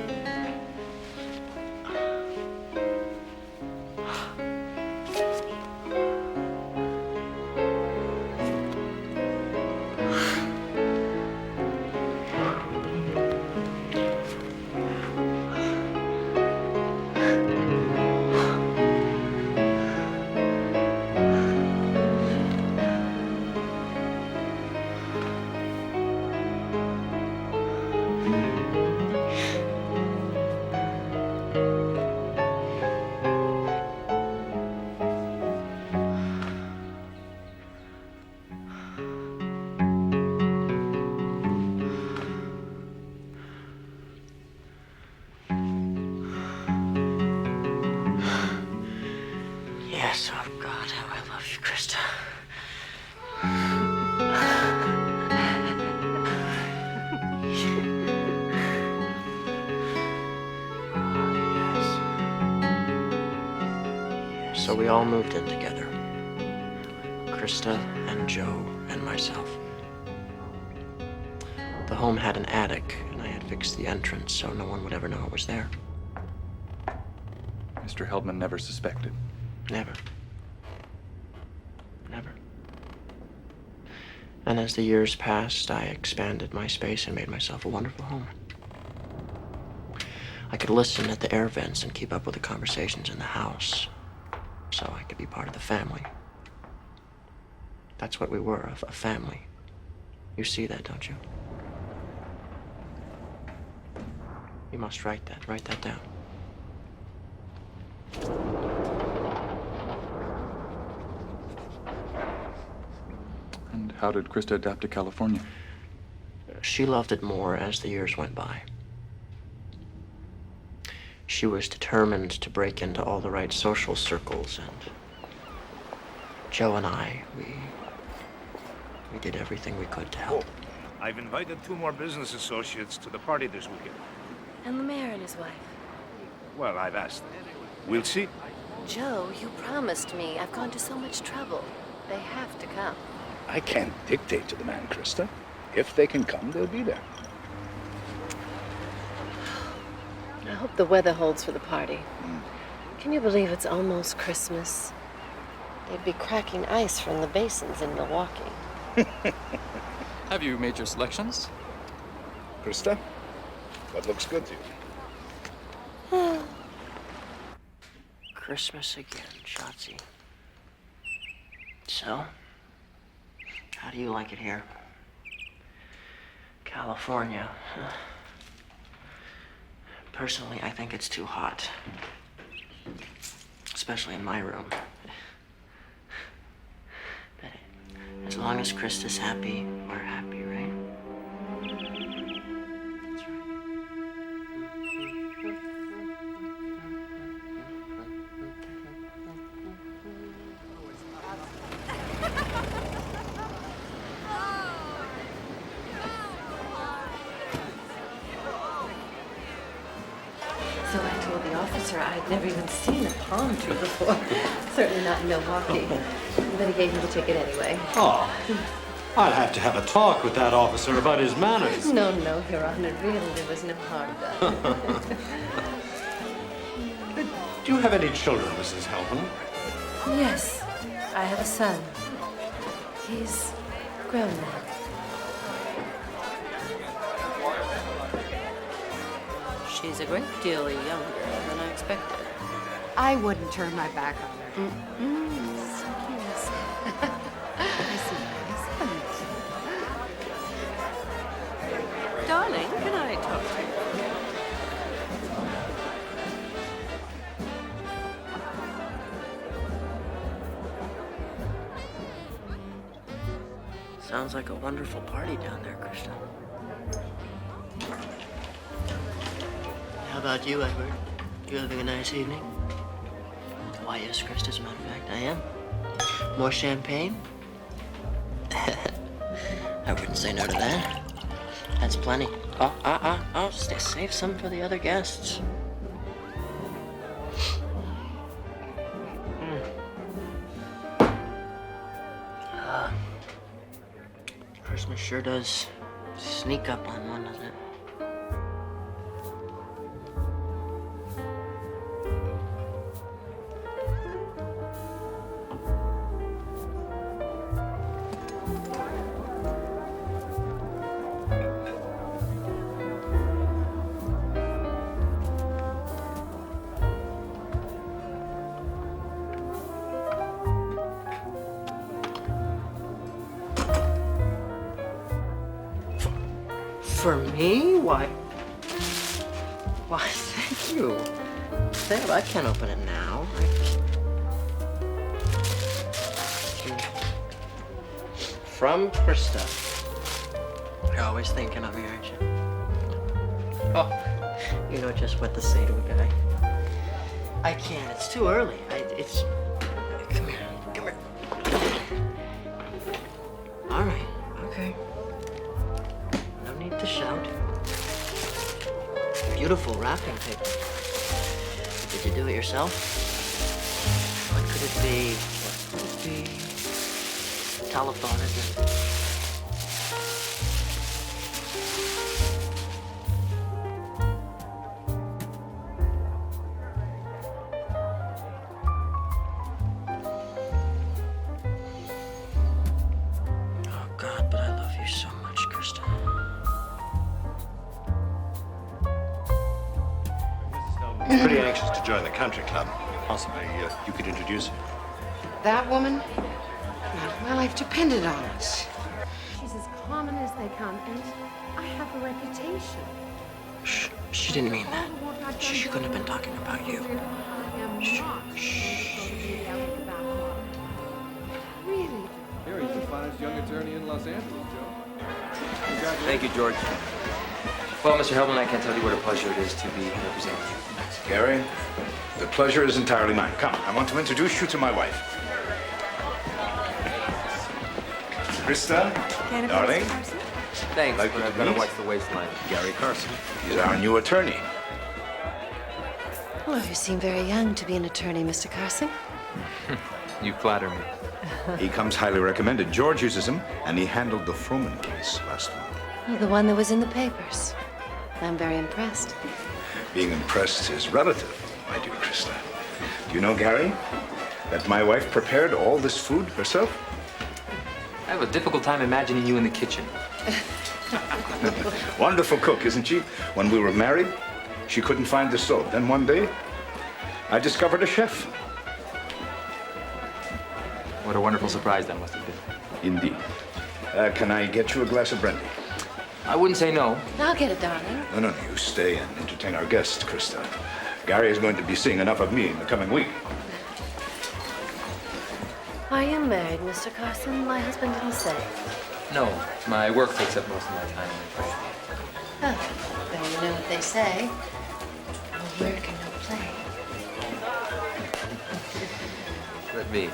Yes, oh God, how I love you, Krista. So we all moved in together. Krista and Joe and myself. The home had an attic, and I had fixed the entrance so no one would ever know it was there. Mr. Heldman never suspected. Never. Never. And as the years passed, I expanded my space and made myself a wonderful home. I could listen at the air vents and keep up with the conversations in the house, so I could be part of the family. That's what we were, a family. You see that, don't you? You must write that down. And how did Krista adapt to California? She loved it more as the years went by. She was determined to break into all the right social circles, and Joe and I, we did everything we could to help. I've invited 2 more business associates to the party this weekend. And the mayor and his wife. Well, I've asked them. We'll see. Joe, you promised me. I've gone to so much trouble. They have to come. I can't dictate to the man, Krista. If they can come, they'll be there. I hope the weather holds for the party. Can you believe it's almost Christmas? They'd be cracking ice from the basins in Milwaukee. Have you made your selections? Krista, what looks good to you? Christmas again, Shotzi. So, how do you like it here? California. Personally, I think it's too hot. Especially in my room. But as long as Krista's happy, we're happy, right? That's right. So I told the officer I'd never even seen a palm tree before. Certainly not in Milwaukee. But he gave me the ticket anyway. Oh, I'd have to have a talk with that officer about his manners. No, Your Honor, really, there was no harm done. Do you have any children, Mrs. Hellman? Yes, I have a son. He's grown now. She's a great deal younger than I expected. I wouldn't turn my back on her. Excuse. I see my husband. Darling, can I talk to you? Sounds like a wonderful party down there, Krista. How about you, Edward? You having a nice evening? Why, yes, Krista, as a matter of fact, I am. More champagne? I wouldn't say no to that. That's plenty. Oh, save some for the other guests. Christmas sure does sneak up on one, doesn't it? For me? Why, thank you. Deb, I can't open it now. From Krista. You're always thinking of me, aren't you? Oh, you know just what to say to a guy. I can't. It's too early. Come here. All right. Okay. No need to shout. Beautiful wrapping paper. Did you do it yourself? What could it be? Telephone, isn't it? Oh, God, but I love you so much, Krista. He's pretty anxious to join the country club. Possibly you could introduce him. That woman? Well, I've depended on it. She's as common as they come, and I have a reputation. Shh, she didn't mean that. She couldn't have been talking about you. Shh. Really? Gary's the finest young attorney in Los Angeles, Joe. Thank you, George. Well, Mr. Hellman, I can't tell you what a pleasure it is to be representing you. Gary, the pleasure is entirely mine. Come, I want to introduce you to my wife. Krista, darling. Thanks, Like but to I've got to meet? watch the waistline. Gary Carson. He's our new attorney. Well, you seem very young to be an attorney, Mr. Carson. You flatter me. He comes highly recommended. George uses him, and he handled the Froman case last month. Oh, the one that was in the papers. I'm very impressed. Being impressed is relative, my dear Krista. Do you know, Gary, that my wife prepared all this food herself? I have a difficult time imagining you in the kitchen. Wonderful cook, isn't she? When we were married, she couldn't find the stove. Then one day, I discovered a chef. What a wonderful surprise that must have been. Indeed. Can I get you a glass of brandy? I wouldn't say no. I'll get it, darling. No, you stay and entertain our guests, Krista. Gary is going to be seeing enough of me in the coming week. Are you married, Mr. Carson? My husband didn't say. No, my work takes up most of my time, I'm afraid. Oh, well, you know what they say. No work and no play. Let me.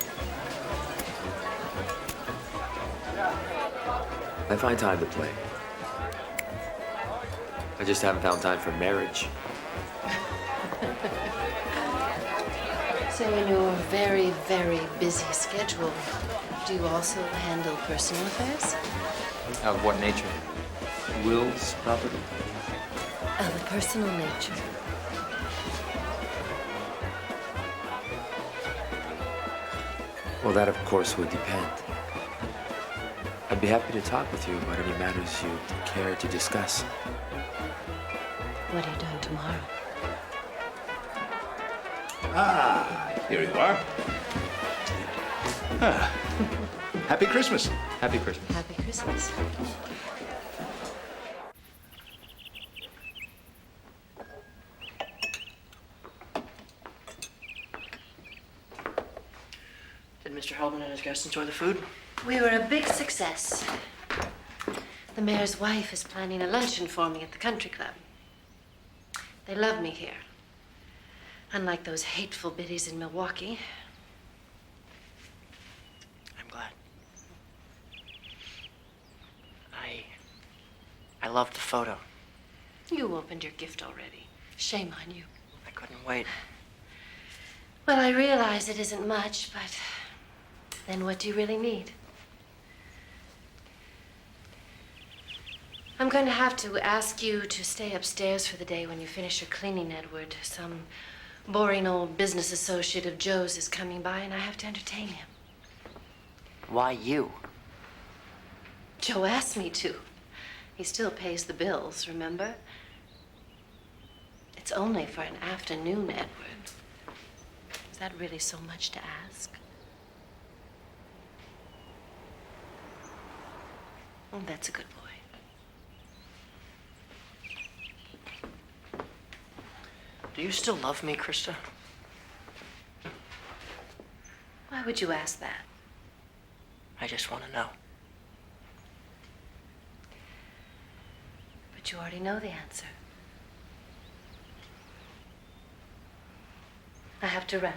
I find time to play. I just haven't found time for marriage. So in your very, very busy schedule, do you also handle personal affairs? Of what nature? Wills, property? Of a personal nature. Well, that of course would depend. I'd be happy to talk with you about any matters you care to discuss. What are you doing tomorrow? Ah, here you are. Ah, Happy Christmas. Happy Christmas. Happy Christmas. Did Mr. Heldman and his guests enjoy the food? We were a big success. The mayor's wife is planning a luncheon for me at the country club. They love me here. Unlike those hateful biddies in Milwaukee. I'm glad. I loved the photo. You opened your gift already. Shame on you. I couldn't wait. Well, I realize it isn't much, but then what do you really need? I'm going to have to ask you to stay upstairs for the day when you finish your cleaning, Edward. Some boring old business associate of Joe's is coming by, and I have to entertain him. Why you? Joe asked me to. He still pays the bills, remember? It's only for an afternoon, Edward. Is that really so much to ask? Oh, that's a good boy. Do you still love me, Krista? Why would you ask that? I just want to know. But you already know the answer. I have to run.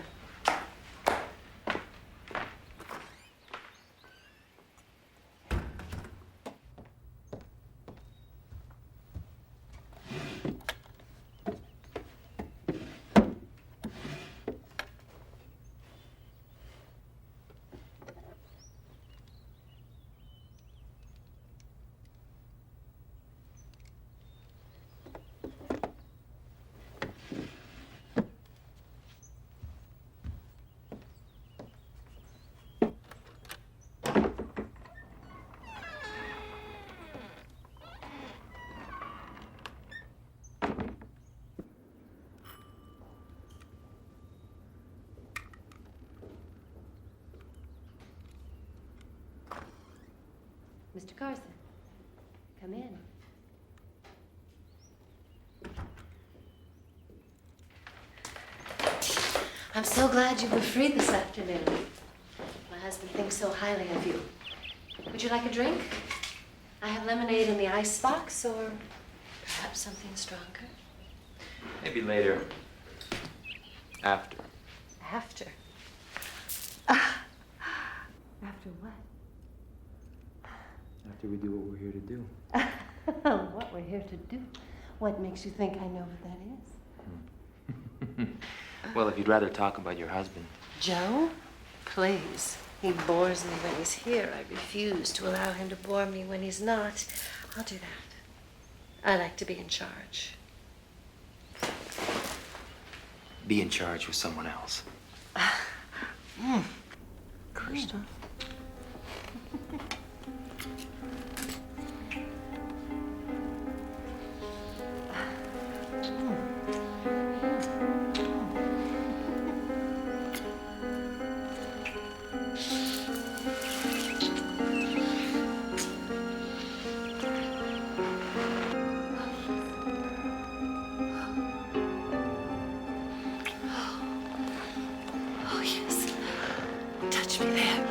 Mr. Carson, come in. I'm so glad you were free this afternoon. My husband thinks so highly of you. Would you like a drink? I have lemonade in the icebox, or perhaps something stronger. Maybe later. After. After? After what? After we do what we're here to do. What we're here to do? What makes you think I know what that is? Well, if you'd rather talk about your husband. Joe, please. He bores me when he's here. I refuse to allow him to bore me when he's not. I'll do that. I like to be in charge. Be in charge with someone else. Krista. Oh, yes. Touch me there.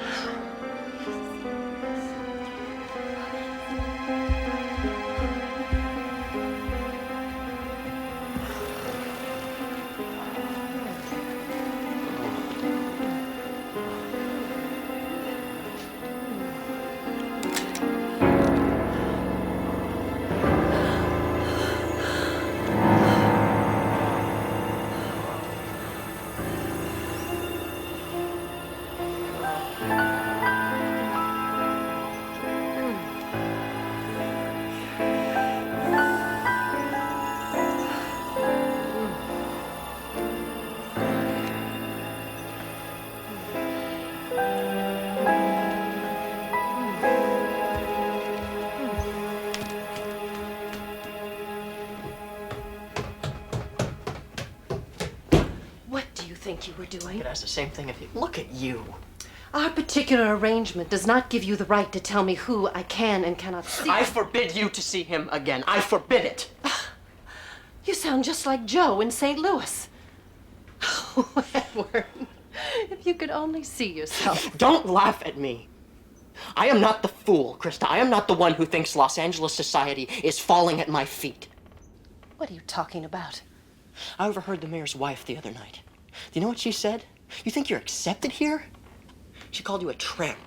What do you think you were doing? I could ask the same thing of you. Look at you. Our particular arrangement does not give you the right to tell me who I can and cannot see. I forbid you to see him again. I forbid it. You sound just like Joe in St. Louis. Oh, Edward, if you could only see yourself. Don't laugh at me. I am not the fool, Krista. I am not the one who thinks Los Angeles society is falling at my feet. What are you talking about? I overheard the mayor's wife the other night. Do you know what she said? You think you're accepted here? She called you a tramp.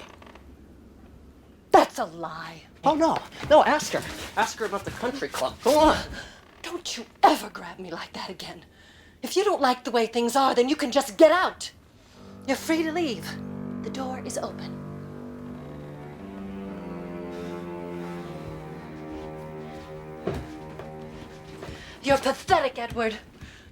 That's a lie. Oh, no. No, ask her. Ask her about the country club. Go on. Don't you ever grab me like that again. If you don't like the way things are, then you can just get out. You're free to leave. The door is open. You're pathetic, Edward.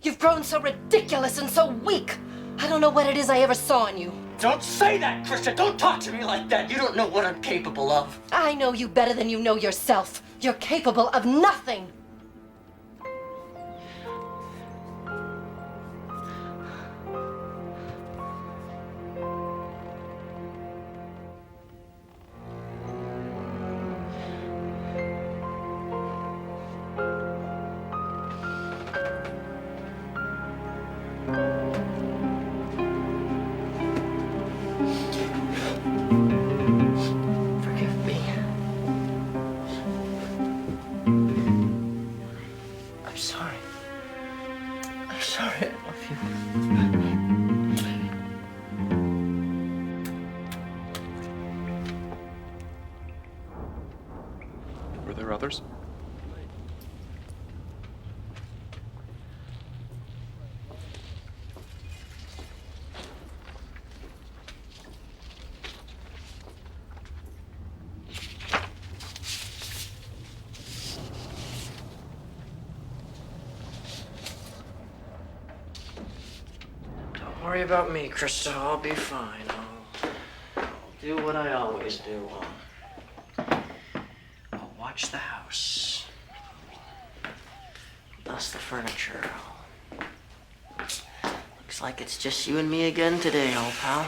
You've grown so ridiculous and so weak. I don't know what it is I ever saw in you. Don't say that, Krista. Don't talk to me like that. You don't know what I'm capable of. I know you better than you know yourself. You're capable of nothing. Forgive me. I'm sorry. I'm sorry. I love you. Were there others? Don't worry about me, Krista. I'll be fine. I'll do what I always do. I'll watch the house. Dust the furniture. Looks like it's just you and me again today, old pal.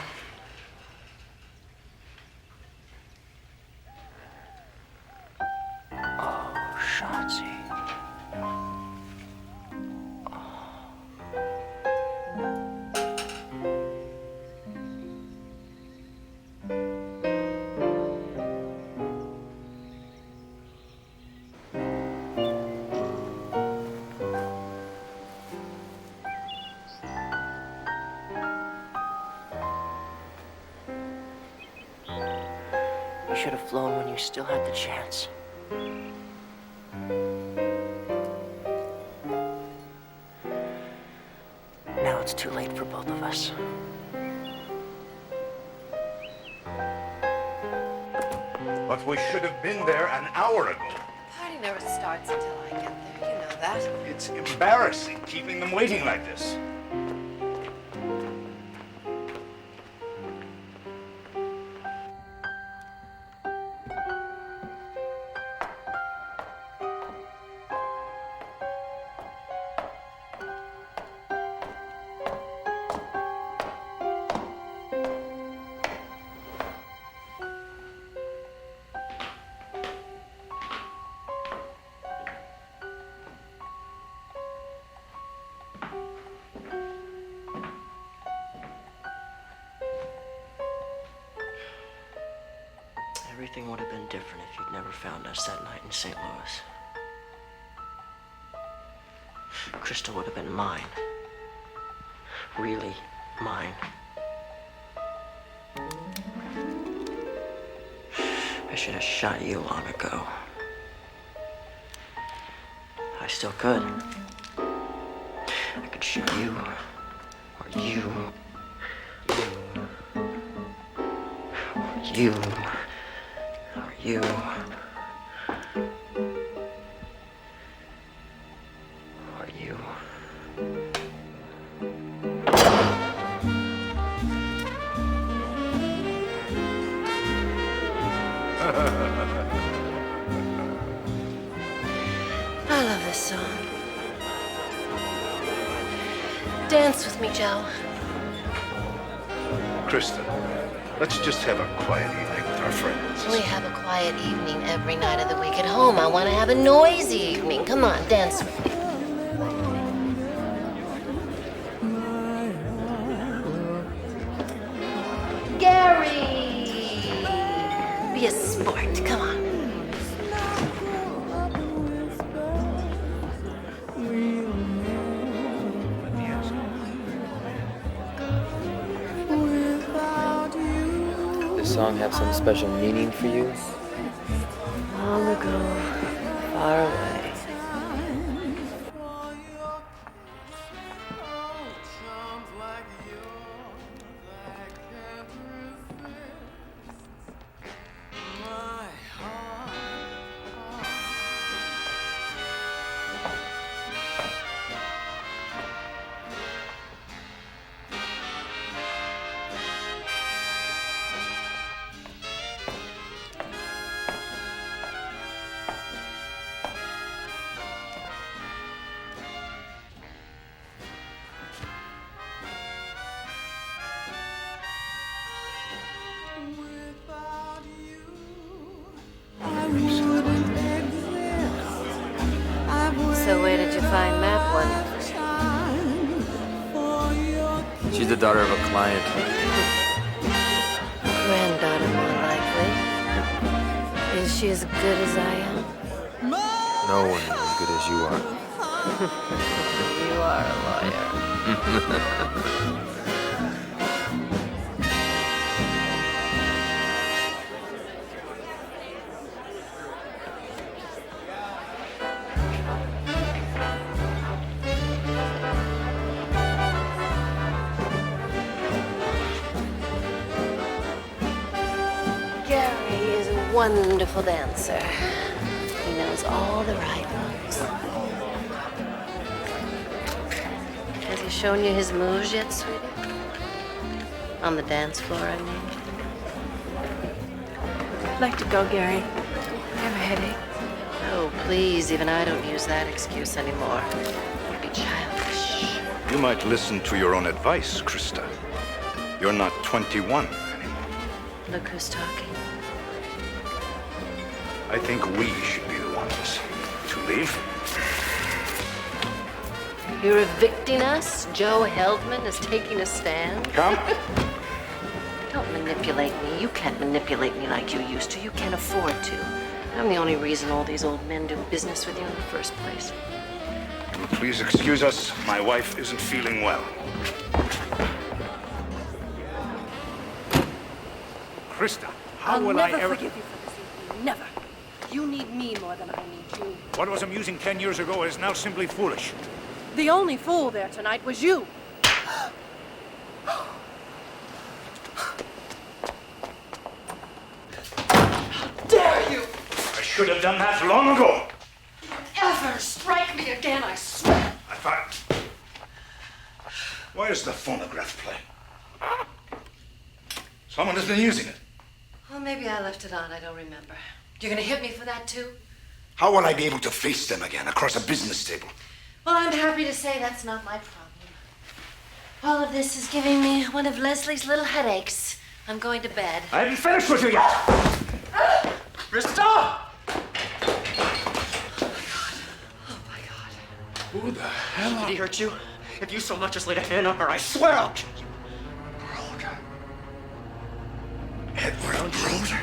Oh, Shotzi. You should have flown when you still had the chance. it's too late for both of us. But we should have been there an hour ago. The party never starts until I get there. You know that. It's embarrassing keeping them waiting like this. Everything would have been different if you'd never found us that night in St. Louis. Krista would have been mine. Really mine. I should have shot you long ago. I still could. I could shoot you, or you, or you. You. Or you. I love this song. Dance with me, Joe. Krista, let's just have a quiet evening with our friends. We have a quiet evening every night of the week at home. I want to have a noisy evening. Come on, dance with me. Gary! Be a sport. Come on. This song have some special meaning for you? Long ago, far away. So where did you find that one? She's the daughter of a client. Granddaughter, more likely. Is she as good as I am? No one is as good as you are. You are a lawyer. Wonderful dancer. He knows all the right moves. Has he shown you his moves yet, sweetie? On the dance floor, I mean. I'd like to go, Gary. I have a headache. Oh, please, even I don't use that excuse anymore. Don't be childish. You might listen to your own advice, Krista. You're not 21 anymore. Look who's talking. I think we should be the ones to leave. You're evicting us? Joe Heldman is taking a stand? Come. Don't manipulate me. You can't manipulate me like you used to. You can't afford to. I'm the only reason all these old men do business with you in the first place. Will you please excuse us? My wife isn't feeling well. Krista, how will I ever... I'll never forgive you for this evening. Never. You need me more than I need you. What was amusing 10 years ago is now simply foolish. The only fool there tonight was you. should have done that long ago. Ever strike me again, I swear. I thought. Why is the phonograph playing? Someone has been using it. Well, maybe I left it on. I don't remember. You're gonna hit me for that, too? How will I be able to face them again across a business table? Well, I'm happy to say that's not my problem. All of this is giving me one of Leslie's little headaches. I'm going to bed. I haven't finished with you yet. Krista! Who the hell? Did he hurt you? If you so much as laid a hand on her, I swear I'll kill you. Broder. Edward Broder?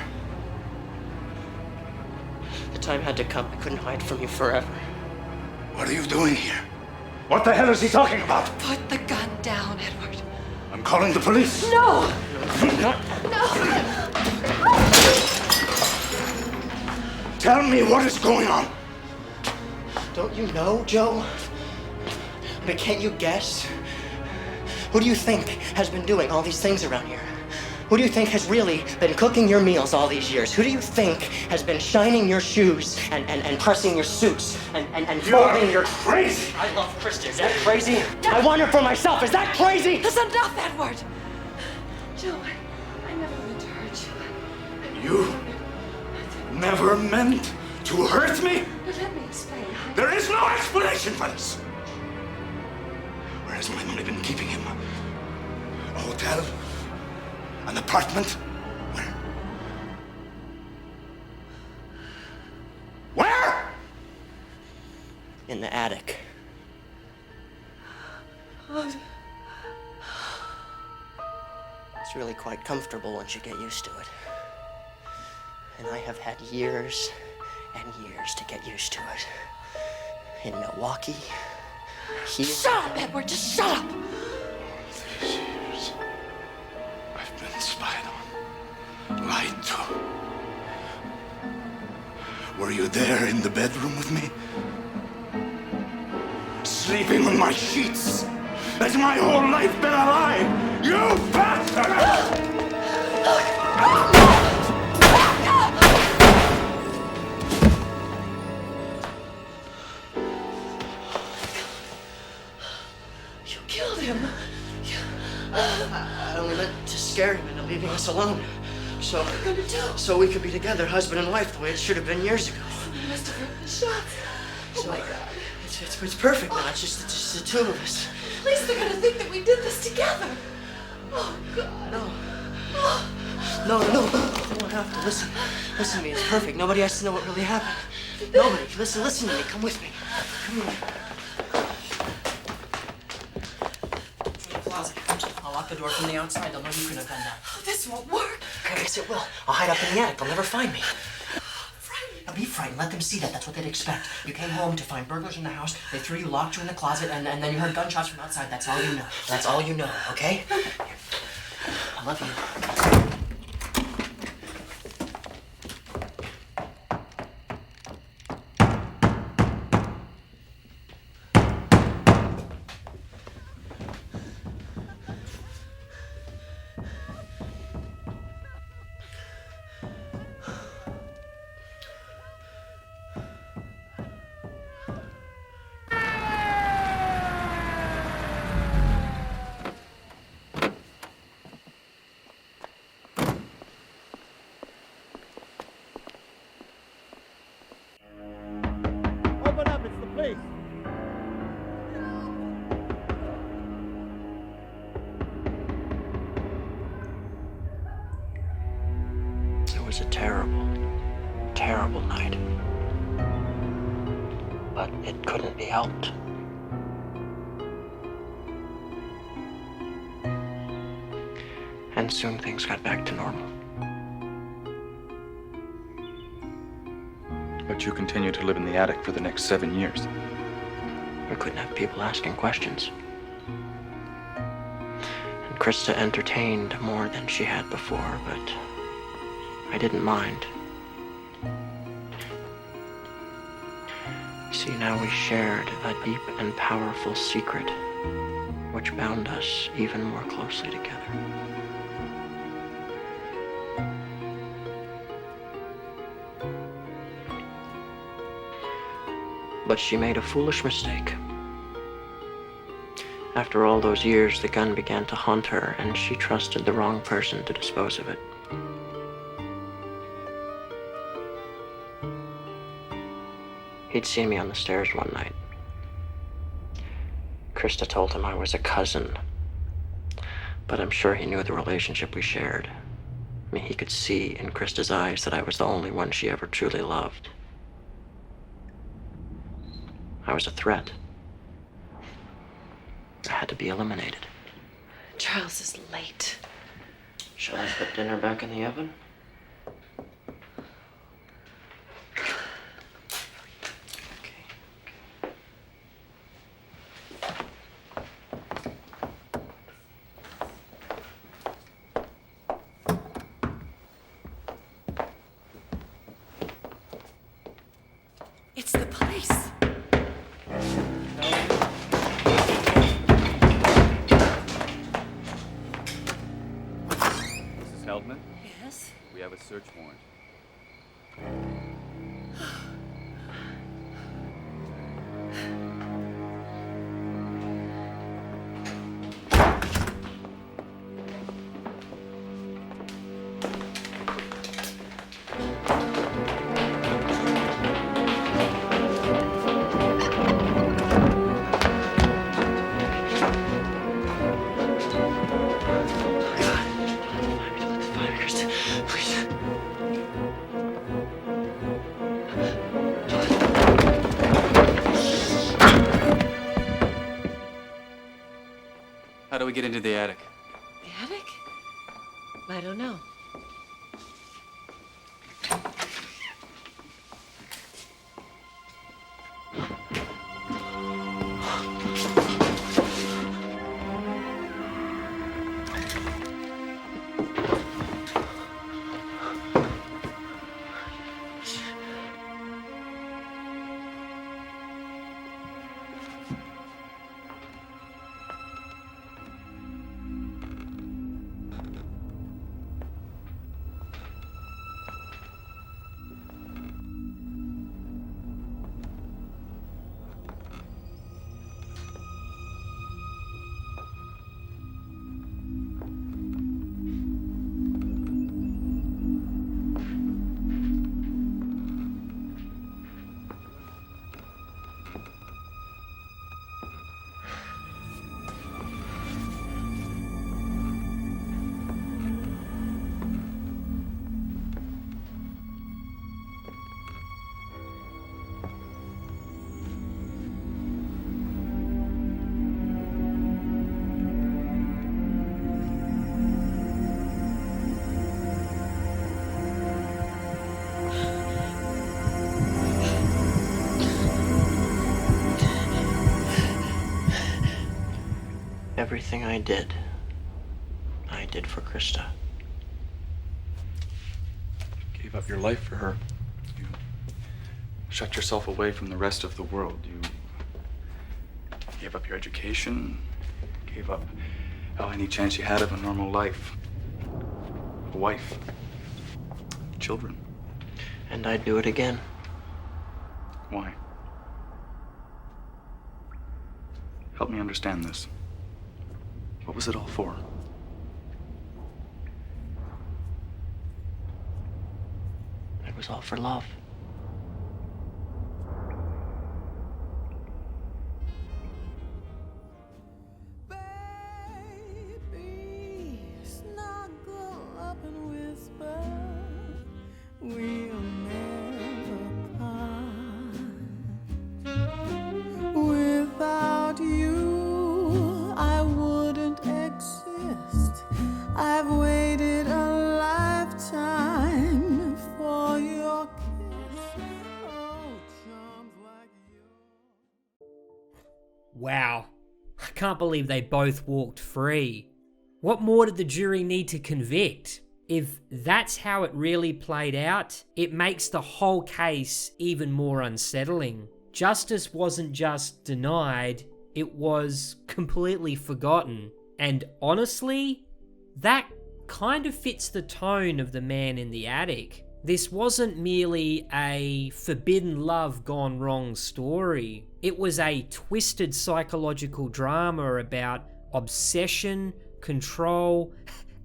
The time had to come. I couldn't hide from you forever. What are you doing here? What the hell is he talking about? Put the gun down, Edward. I'm calling the police. No! No. No! Tell me what is going on. Don't you know, Joe? But can't you guess? Who do you think has been doing all these things around here? Who do you think has really been cooking your meals all these years? Who do you think has been shining your shoes and pressing your suits and folding your... crazy! I love Krista. Is that crazy? I want her for myself. Is that crazy? That's enough, Edward! Joe, I never meant to hurt you. You never meant to hurt me? But let me explain. There is no explanation for this. Where has my money been keeping him? A hotel? An apartment? Where? Where? In the attic. It's really quite comfortable once you get used to it. And I have had years and years to get used to it. In Milwaukee, here... Shut up, Edward! Just shut up! These years, I've been spied on, lied to. Were you there in the bedroom with me? Sleeping on my sheets? Has my whole life been a lie? You bastard! You killed him. I only meant to scare him into leaving us alone. So, What are you gonna do? so we could be together, husband and wife, the way it should have been years ago. You must have heard the shots. Oh my God. It's perfect now. It's just the two of us. At least they're gonna think that we did this together. Oh God. No. No. You don't have to listen. Listen to me. It's perfect. Nobody has to know what really happened. Nobody. Listen to me. Come with me. Come here. In the closet. I'll lock the door from the outside. They'll know you could have done that. Oh, this won't work. Okay, yes, it will. I'll hide up in the attic. They'll never find me. Now be frightened. Let them see that. That's what they'd expect. You came home to find burglars in the house. They threw you, locked you in the closet, and then you heard gunshots from outside. That's all you know. That's all you know, okay? Here. I love you. Open up, it's the police. It was a terrible, terrible night. But it couldn't be helped. And soon things got back to normal. But you continued to live in the attic for the next 7 years. We couldn't have people asking questions. And Krista entertained more than she had before, but I didn't mind. See, now we shared a deep and powerful secret, which bound us even more closely together. But she made a foolish mistake. After all those years, the gun began to haunt her, and she trusted the wrong person to dispose of it. He'd seen me on the stairs one night. Krista told him I was a cousin, but I'm sure he knew the relationship we shared. I mean, he could see in Krista's eyes that I was the only one she ever truly loved. I was a threat. I had to be eliminated. Charles is late. Shall I put dinner back in the oven? It's the police. Mrs. Heldman? Yes? We have a search warrant. How do we get into the attic? The attic? I don't know. Everything I did for Krista. Gave up your life for her. You shut yourself away from the rest of the world. You gave up your education, gave up any chance you had of a normal life. A wife. Children. And I'd do it again. Why? Help me understand this. What was it all for? It was all for love. Snuggle up and whisper, we'll never part. Without you, I wouldn't exist. I've waited a lifetime for your kiss. Oh, charms like Wow, I can't believe they both walked free. What more did the jury need to convict? If that's how it really played out, it makes the whole case even more unsettling. Justice wasn't just denied, it was completely forgotten. And honestly, that kind of fits the tone of The Man in the Attic. This wasn't merely a forbidden love gone wrong story. It was a twisted psychological drama about obsession, control,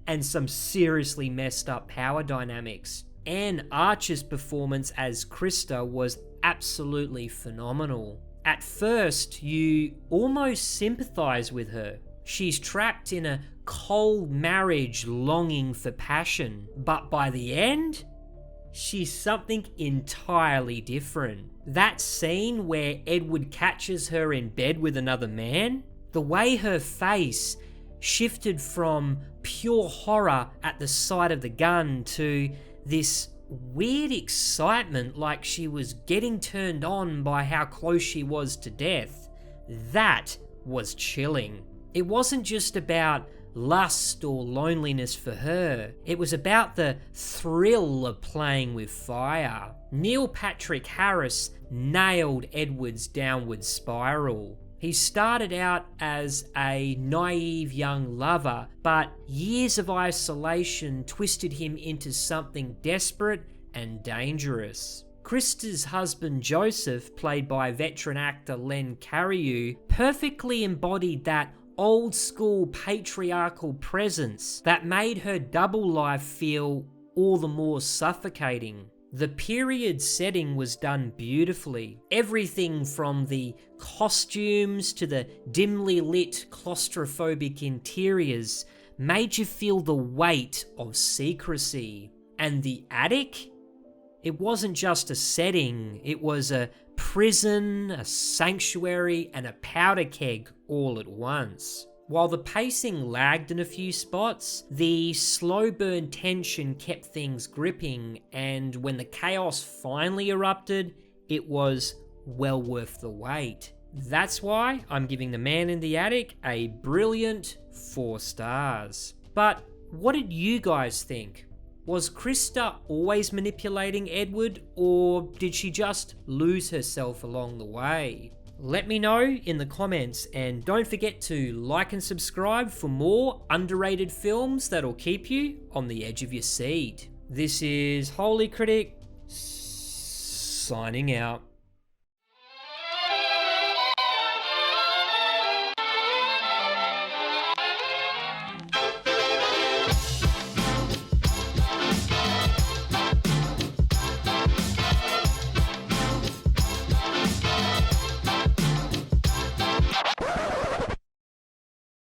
and some seriously messed up power dynamics. Anne Archer's performance as Krista was absolutely phenomenal. At first, you almost sympathize with her. She's trapped in a cold marriage longing for passion, but by the end, she's something entirely different. That scene where Edward catches her in bed with another man, the way her face shifted from pure horror at the sight of the gun to this weird excitement, like she was getting turned on by how close she was to death, that was chilling. It wasn't just about lust or loneliness for her. It was about the thrill of playing with fire. Neil Patrick Harris nailed Edward's downward spiral. He started out as a naive young lover, but years of isolation twisted him into something desperate and dangerous. Krista's husband Joseph, played by veteran actor Len Cariou, perfectly embodied that old school patriarchal presence that made her double life feel all the more suffocating. The period setting was done beautifully. Everything from the costumes to the dimly lit claustrophobic interiors made you feel the weight of secrecy. And the attic? It wasn't just a setting, it was a prison, a sanctuary, and a powder keg all at once. While the pacing lagged in a few spots, the slow burn tension kept things gripping, and when the chaos finally erupted, it was well worth the wait. That's why I'm giving The Man in the Attic a brilliant 4 stars. But what did you guys think? Was Krista always manipulating Edward, or did she just lose herself along the way? Let me know in the comments, and don't forget to like and subscribe for more underrated films that'll keep you on the edge of your seat. This is Holy Critic, signing out.